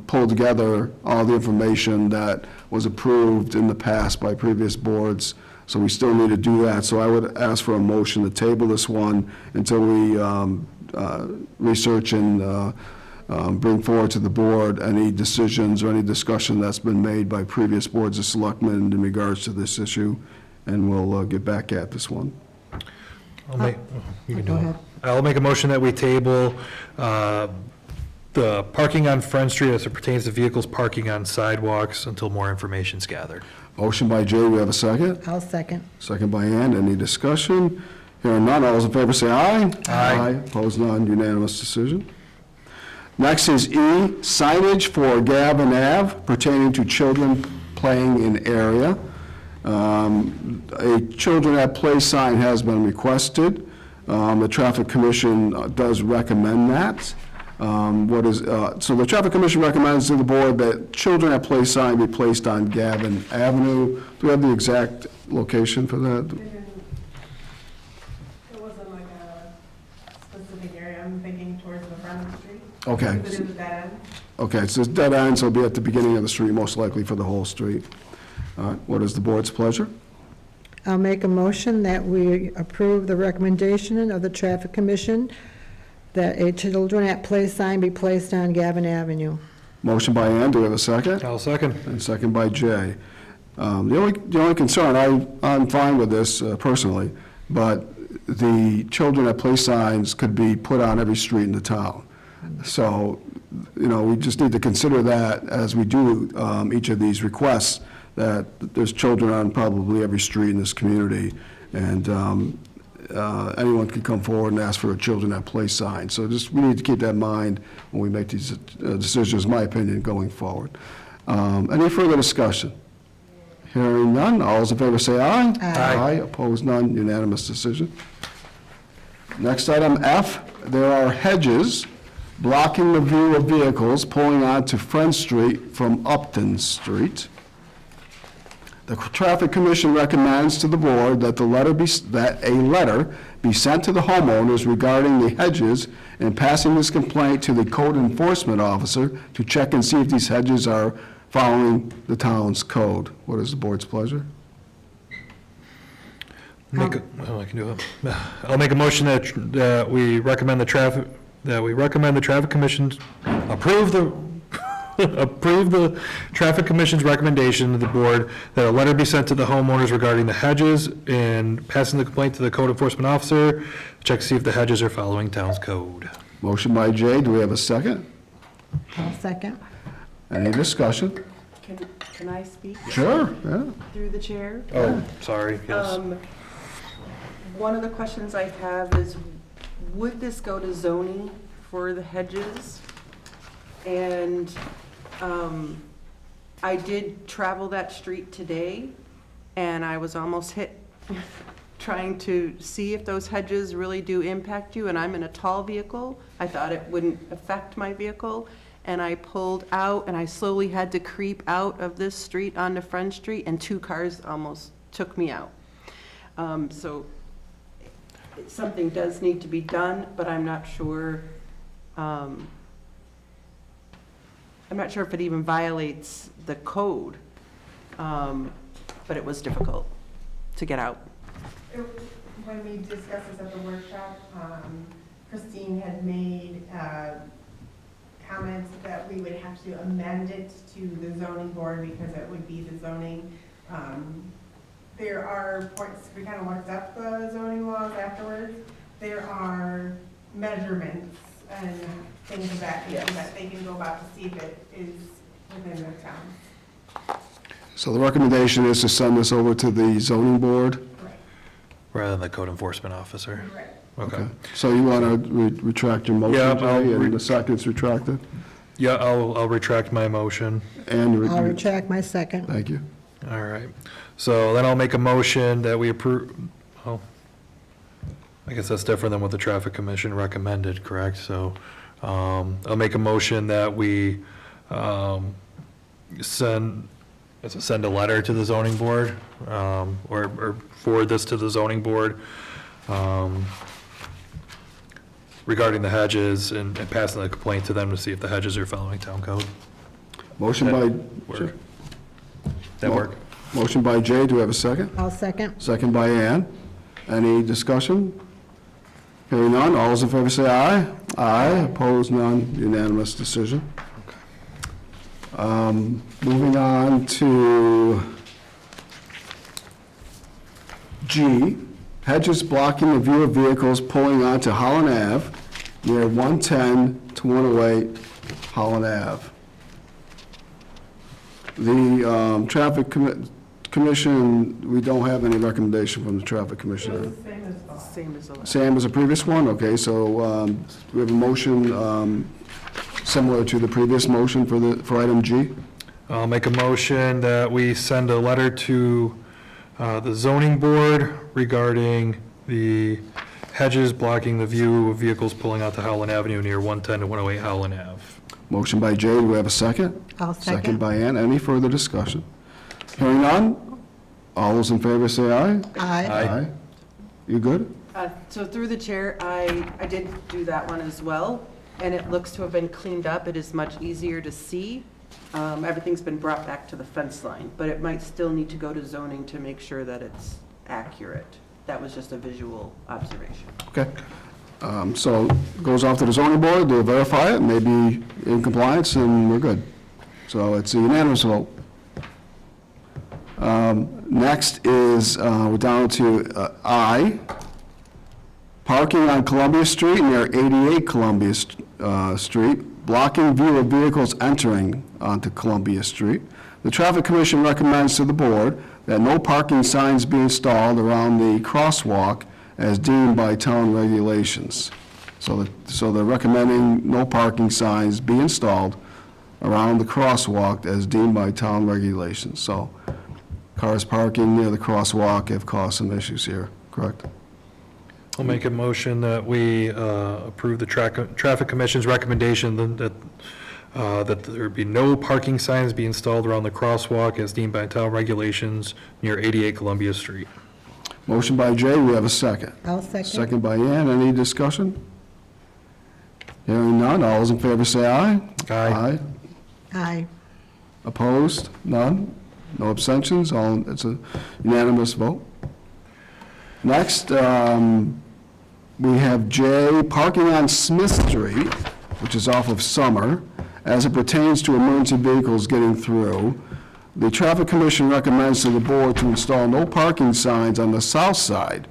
pulled together all the information that was approved in the past by previous boards, so we still need to do that. So I would ask for a motion to table this one until we research and bring forward to the board any decisions or any discussion that's been made by previous boards of selectmen in regards to this issue, and we'll get back at this one. You can Go do it. ahead. I'll make a motion that we table the parking on Friend Street as it pertains to vehicles parking on sidewalks until more information's gathered. Motion by Jay, we have a second? I'll second. Second by Ann, any discussion? Hearing none, all those in favor say aye. Aye. Opposed, none, unanimous decision. Next is E, signage for Gavin Ave pertaining to children playing in area. A children at play sign has been requested. The Traffic Commission does recommend that. So the Traffic Commission recommends to the board that children at play sign be placed on Gavin Avenue. Do we have the exact location for that? It wasn't like a specific area, I'm thinking towards the front of the street. Okay. But it was that end. Okay, so it's dead end, so it'll be at the beginning of the street, most likely for the whole street. All right, what is the board's pleasure? I'll make a motion that we approve the recommendation of the Traffic Commission that a children at play sign be placed on Gavin Avenue. Motion by Ann, do we have a second? I'll second. And second by Jay. The only concern, I'm fine with this personally, but the children at play signs could be put on every street in the town. So, we just need to consider that as we do each of these requests, that there's children on probably every street in this community, and anyone can come forward and ask for a children at play sign. So we need to keep that in mind when we make these decisions, in my opinion, going forward. Any further discussion? Hearing none, all those in favor say aye. Aye. Opposed, none, unanimous decision. Next item, F, there are hedges blocking the view of vehicles pulling onto Friend Street from Upton Street. The Traffic Commission recommends to the board that a letter be sent to the homeowners regarding the hedges and passing this complaint to the code enforcement officer to check and see if these hedges are following the town's code. What is the board's pleasure? I can do it. I'll make a motion that we recommend the Traffic Commission approve the Traffic Commission's recommendation to the board that a letter be sent to the homeowners regarding the hedges and passing the complaint to the code enforcement officer, check to see if the hedges are following town's code. Motion by Jay, do we have a second? I'll second. Any discussion? Can I speak Sure, yeah. through the chair? Oh, sorry, yes. One of the questions I have is, would this go to zoning for the hedges? And I did travel that street today, and I was almost hit trying to see if those hedges really do impact you, and I'm in a tall vehicle. I thought it wouldn't affect my vehicle, and I pulled out, and I slowly had to creep out of this street onto Front Street, and 2 cars almost took me out. So something does need to be done, but I'm not sure if it even violates the code, but it was difficult to get out. When we discussed this at the workshop, Christine had made comments that we would have to amend it to the zoning board because it would be the zoning. There are points, we kind of looked up the zoning laws afterwards. There are measurements and things of that nature that they can go about to see if it is within their town. So the recommendation is to send this over to the zoning board? Right. Rather than the code enforcement officer? Right. Okay. So you want to retract your motion, Yeah, I'll Jay, and the second's retracted? Yeah, I'll retract my motion. And I'll retract my second. Thank you. All right. So then I'll make a motion that we approve, oh, I guess that's different than what the traffic commission recommended, correct? So, I'll make a motion that we, send a letter to the zoning board, or forward this to the zoning board, regarding the hedges and passing the complaint to them to see if the hedges are following town code. Motion by, Work. That work? motion by Jay, do we have a second? I'll second. Second by Ann. Any discussion? Hearing none, all those in favor say aye. Aye, opposed, none, unanimous decision. Moving on to G, hedges blocking the view of vehicles pulling onto Holland Ave near 110 to 108 Holland Ave. The Traffic Commission, we don't have any recommendation from the Traffic Commissioner. Same as well. Same as the last. Same as the previous one? Okay, so we have a motion similar to the previous motion for item G. I'll make a motion that we send a letter to the zoning board regarding the hedges blocking the view of vehicles pulling out to Howland Avenue near 110 to 108 Howland Ave. Motion by Jay, do we have a second? I'll Second second. by Ann. Any further discussion? Hearing none, all those in favor say aye. Aye. You good? So through the chair, I did do that one as well, and it looks to have been cleaned up. It is much easier to see. Everything's been brought back to the fence line, but it might still need to go to zoning to make sure that it's accurate. That was just a visual observation. Okay. So it goes off to the zoning board, they'll verify it, maybe in compliance, and we're good. So it's a unanimous vote. Next is, we're down to I, parking on Columbia Street near 88 Columbia Street, blocking view of vehicles entering onto Columbia Street. The Traffic Commission recommends to the board that no parking signs be installed around the crosswalk as deemed by town regulations. So they're recommending no parking signs be installed around the crosswalk as deemed by town regulations. So cars parking near the crosswalk have caused some issues here, correct? I'll make a motion that we approve the traffic commission's recommendation that there be no parking signs be installed around the crosswalk as deemed by town regulations near 88 Columbia Street. Motion by Jay, we have a second. I'll second. Second by Ann, any discussion? Hearing none, all those in favor say aye. Aye. Aye. Opposed? None? No abstentions? It's a unanimous vote. Next, we have J, parking on Smith Street, which is off of Summer, as it pertains to emergency vehicles getting through. The Traffic Commission recommends to the board to install no parking signs on the south side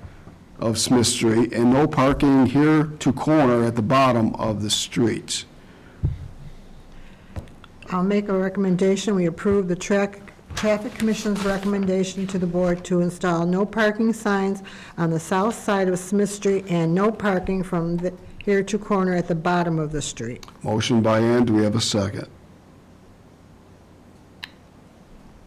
of Smith Street and no parking here to corner at the bottom of the street. I'll make a recommendation, we approve the Traffic Commission's recommendation to the board to install no parking signs on the south side of Smith Street and no parking from here to corner at the bottom of the street. Motion by Ann, do we have a second?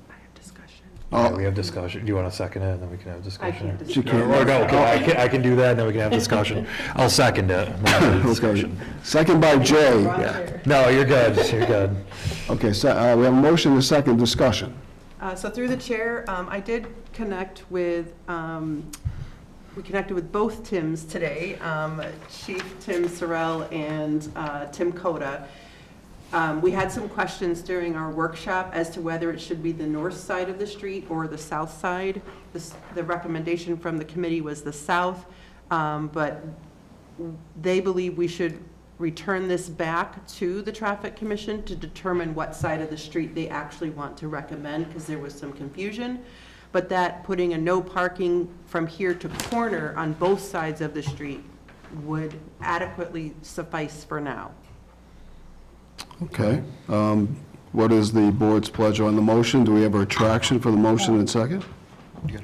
I have discussion. Yeah, we have discussion. Do you want to second it, and then we can have discussion? can't She can't. Or no, okay, I can do that, and then we can have discussion. I'll second it. and then we'll have Okay. discussion. Second by Jay. No, you're good, you're good. Okay, so we have a motion and a second discussion. So through the chair, I did connect with, we connected with both Tims today, Chief Tim Sorrell and Tim Coda. We had some questions during our workshop as to whether it should be the north side of the street or the south side. The recommendation from the committee was the south, but they believe we should return this back to the Traffic Commission to determine what side of the street they actually want to recommend, because there was some confusion. But that putting a no parking from here to corner on both sides of the street would adequately suffice for now. Okay. What is the board's pleasure on the motion? Do we have a retraction for the motion and second?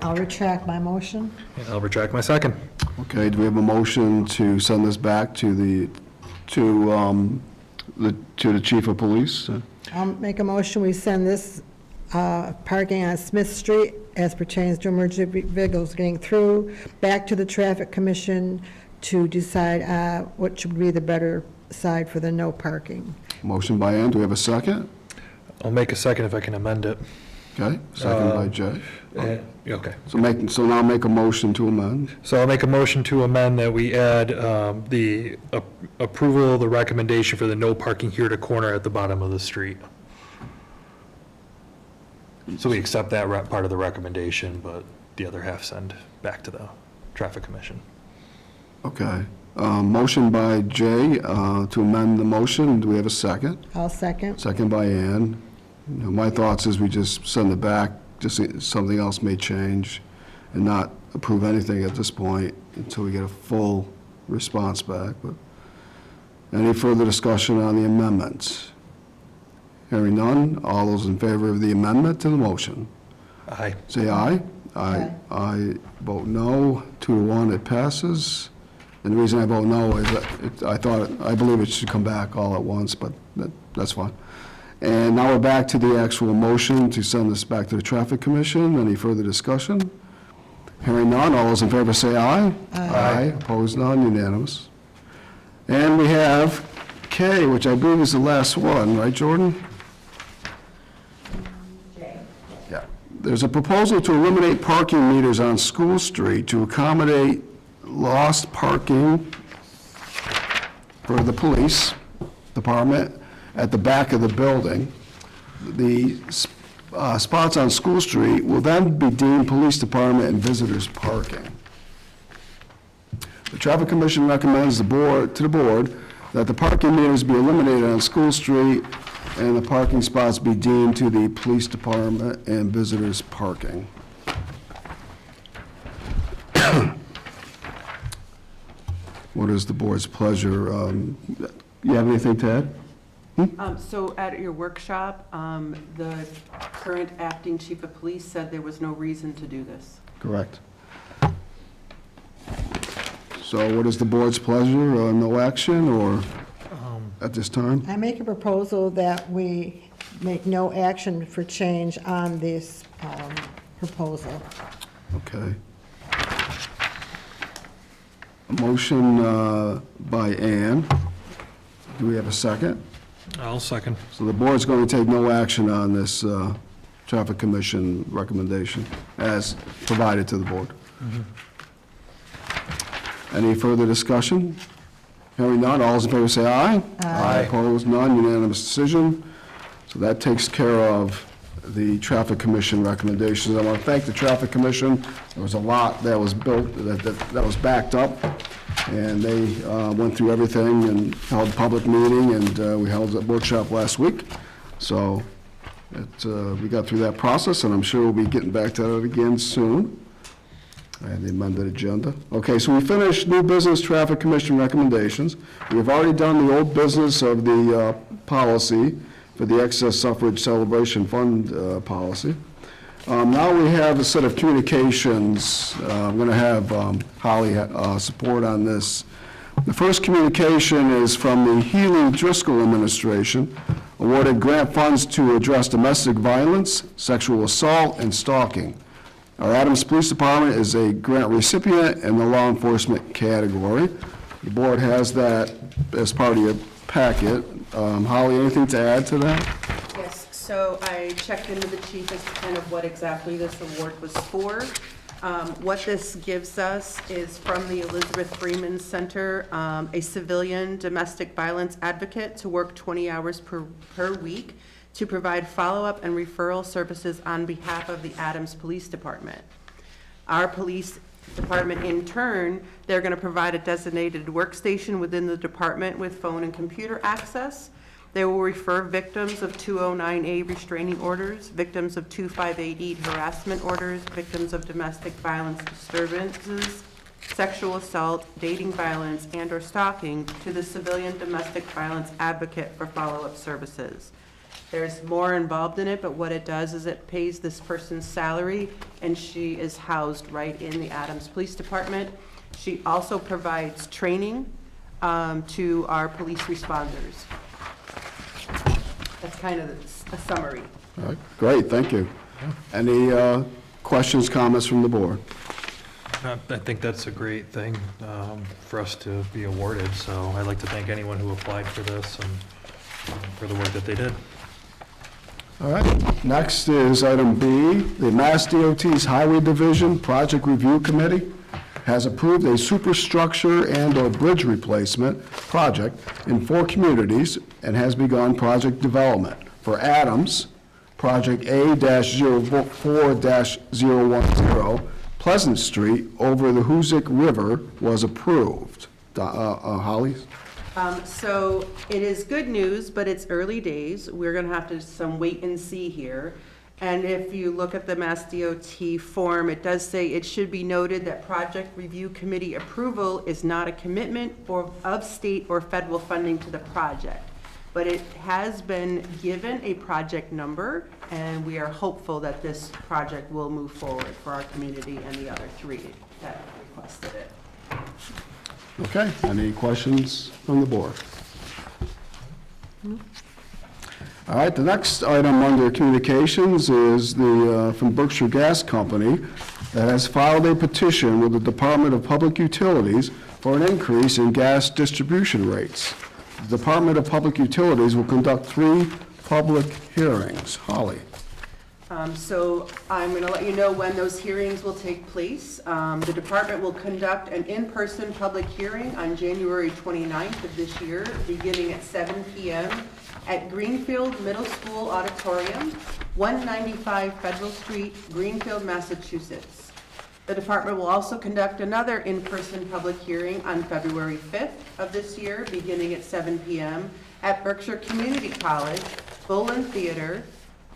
I'll retract my motion. And I'll retract my second. Okay, do we have a motion to send this back to the chief of police? I'll make a motion, we send this parking on Smith Street as pertains to emergency vehicles getting through, back to the Traffic Commission to decide what should be the better side for the no parking. Motion by Ann, do we have a second? I'll make a second if I can amend it. Okay, second by Jay. Okay. So now make a motion to amend. So I'll make a motion to amend that we add the approval, the recommendation for the no parking here to corner at the bottom of the street. So we accept that part of the recommendation, but the other half send back to the Traffic Commission. Okay. Motion by Jay to amend the motion. Do we have a second? I'll second. Second by Ann. My thoughts is we just send it back, just something else may change, and not approve anything at this point until we get a full response back. But any further discussion on the amendments? Hearing none, all those in favor of the amendment to the motion, Aye. say aye. Aye. I vote no, 2-1, it passes. And the reason I vote no is that I believe it should come back all at once, but that's fine. And now we're back to the actual motion to send this back to the Traffic Commission. Any further discussion? Hearing none, all those in favor say aye. Aye. Opposed, none, unanimous. And we have K, which I believe is the last one, right, Jordan? Yeah. There's a proposal to eliminate parking meters on School Street to accommodate lost parking for the police department at the back of the building. The spots on School Street will then be deemed police department and visitors parking. The Traffic Commission recommends to the board that the parking meters be eliminated on School Street and the parking spots be deemed to the police department and visitors parking. What is the board's pleasure? You have anything to add? So at your workshop, the current acting chief of police said there was no reason to do this. Correct. So what is the board's pleasure? No action or at this time? I make a proposal that we make no action for change on this proposal. Okay. A motion by Ann. Do we have a second? I'll second. So the board's going to take no action on this Traffic Commission recommendation as provided to the board. Any further discussion? Hearing none, all those in favor say aye. Aye. Opposed, none, unanimous decision. So that takes care of the Traffic Commission recommendations. I want to thank the Traffic Commission. There was a lot that was built, that was backed up, and they went through everything and held a public meeting, and we held a workshop last week. So we got through that process, and I'm sure we'll be getting back to that again soon. And the amended agenda. Okay, so we finished new business Traffic Commission recommendations. We've already done the old business of the policy for the excess suffrage celebration fund policy. Now we have a set of communications. I'm going to have Holly support on this. The first communication is from the Healy Driscoll administration, awarded grant funds to address domestic violence, sexual assault, and stalking. Our Adams Police Department is a grant recipient in the law enforcement category. The board has that as part of your packet. Holly, anything to add to that? Yes, so I checked into the chief as to kind of what exactly this award was for. What this gives us is from the Elizabeth Freeman Center, a civilian domestic violence advocate to work 20 hours per week to provide follow-up and referral services on behalf of the Adams Police Department. Our police Department, in turn, they're going to provide a designated workstation within the department with phone and computer access. They will refer victims of 209A restraining orders, victims of 258E harassment orders, victims of domestic violence disturbances, sexual assault, dating violence, and/or stalking to the civilian domestic violence advocate for follow-up services. There's more involved in it, but what it does is it pays this person's salary, and she is housed right in the Adams Police Department. She also provides training to our police responders. That's kind of a summary. All right, great, thank you. Any questions, comments from the board? I think that's a great thing for us to be awarded, so I'd like to thank anyone who applied for this and for the work that they did. All right, next is item B. The Mass DOT's Highway Division Project Review Committee has approved a superstructure and/or bridge replacement project in 4 communities and has begun project development. For Adams, Project A-04-010, Pleasant Street over the Hoosick River was approved. Holly? So it is good news, but it's early days. We're going to have to some wait and see here. And if you look at the Mass DOT form, it does say it should be noted that Project Review Committee approval is not a commitment of state or federal funding to the project. But it has been given a project number, and we are hopeful that this project will move forward for our community and the other 3 that requested it. Okay, any questions from the board? All right, the next item under communications is from Berkshire Gas Company that has filed a petition with the Department of Public Utilities for an increase in gas distribution rates. The Department of Public Utilities will conduct 3 public hearings. Holly? So I'm going to let you know when those hearings will take place. The department will conduct an in-person public hearing on January 29th of this year, beginning at 7 p.m. at Greenfield Middle School Auditorium, 195 Federal Street, Greenfield, Massachusetts. The department will also conduct another in-person public hearing on February 5th of this year, beginning at 7 p.m. at Berkshire Community College, Boland Theater,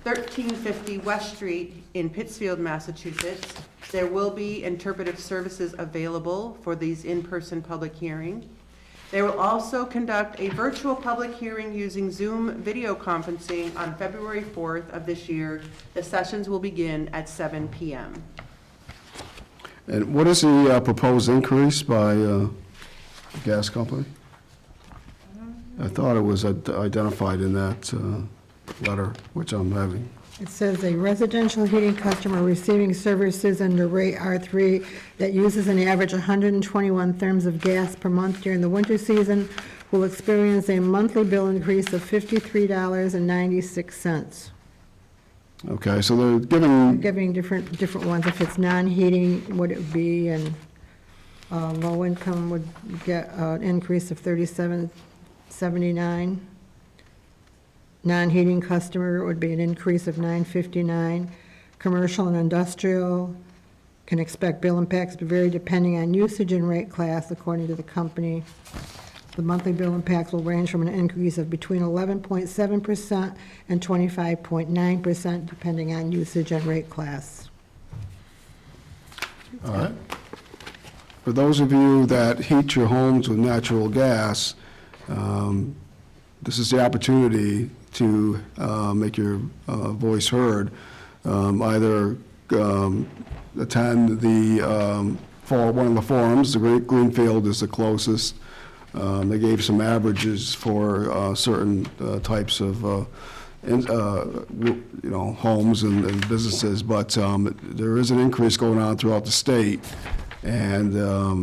1350 West Street in Pittsfield, Massachusetts. There will be interpretive services available for these in-person public hearings. They will also conduct a virtual public hearing using Zoom video conferencing on February 4th of this year. The sessions will begin at 7 p.m. And what is the proposed increase by the gas company? I thought it was identified in that letter, which I'm having. It says a residential heating customer receiving services under rate R3 that uses an average 121 therms of gas per month during the winter season will experience a monthly bill increase of $53.96. Okay, so they're Giving different ones. If it's non-heating, what it would be, and low income would get an increase of $37.79. Non-heating customer would be an increase of $9.59. Commercial and industrial can expect bill impacts to vary depending on usage and rate class, according to the company. The monthly bill impacts will range from an increase of between 11.7% and 25.9%, depending on usage and rate class. All right. For those of you that heat your homes with natural gas, this is the opportunity to make your voice heard. Either attend one of the forums. The Greenfield is the closest. They gave some averages for certain types of homes and businesses, but there is an increase going on throughout the state, and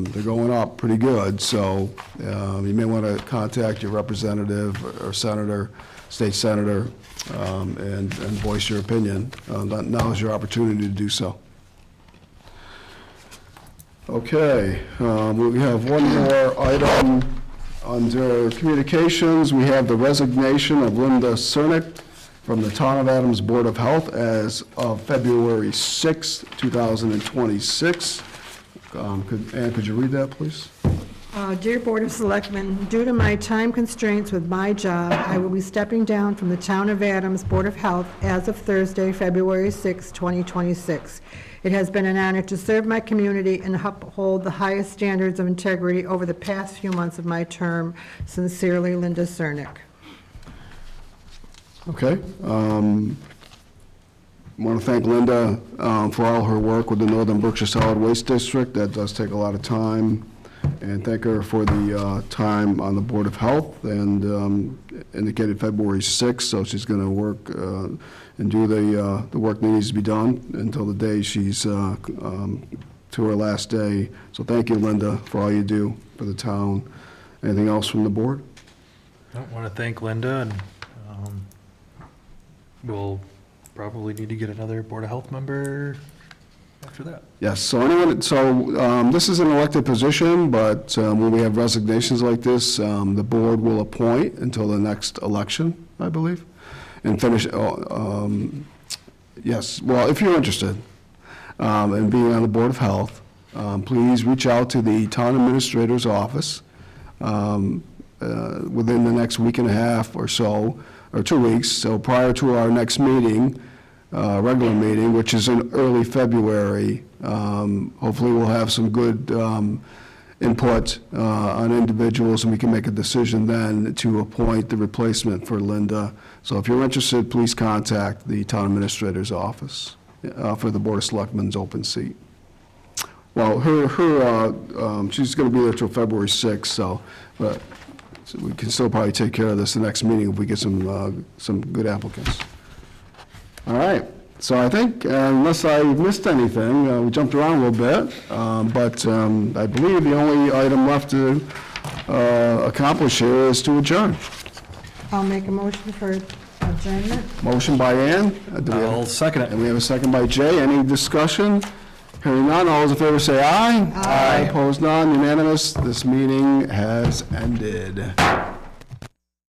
they're going up pretty good. So you may want to contact your representative or senator, state senator, and voice your opinion. Now is your opportunity to do so. Okay, we have one more item under communications. We have the resignation of Linda Cernick from the Town of Adams Board of Health as of February 6, 2026. Ann, could you read that, please? Dear Board of Selectmen, due to my time constraints with my job, I will be stepping down from the Town of Adams Board of Health as of Thursday, February 6, 2026. It has been an honor to serve my community and uphold the highest standards of integrity over the past few months of my term. Sincerely, Linda Cernick. Okay. Want to thank Linda for all her work with the Northern Berkshire Solid Waste District. That does take a lot of time. And thank her for the time on the Board of Health, and indicated February 6th, so she's going to work and do the work that needs to be done until the day she's to her last day. So thank you, Linda, for all you do for the town. Anything else from the board? I want to thank Linda, and we'll probably need to get another Board of Health member after that. Yes, so this is an elected position, but when we have resignations like this, the board will appoint until the next election, I believe, and finish, yes, well, if you're interested in being on the Board of Health, please reach out to the town administrator's office within the next week and a half or so, or 2 weeks, so prior to our next meeting, regular meeting, which is in early February. Hopefully we'll have some good input on individuals, and we can make a decision then to appoint the replacement for Linda. So if you're interested, please contact the town administrator's office for the Board of Selectmen's open seat. Well, she's going to be there till February 6th, but we can still probably take care of this the next meeting if we get some good applicants. All right, so I think, unless I missed anything, we jumped around a little bit, but I believe the only item left to accomplish here is to adjourn. I'll make a motion for adjournment. Motion by Ann. I'll second it. And we have a second by Jay. Any discussion? Hearing none, all those in favor say aye. Aye. Opposed, none, unanimous. This meeting has ended.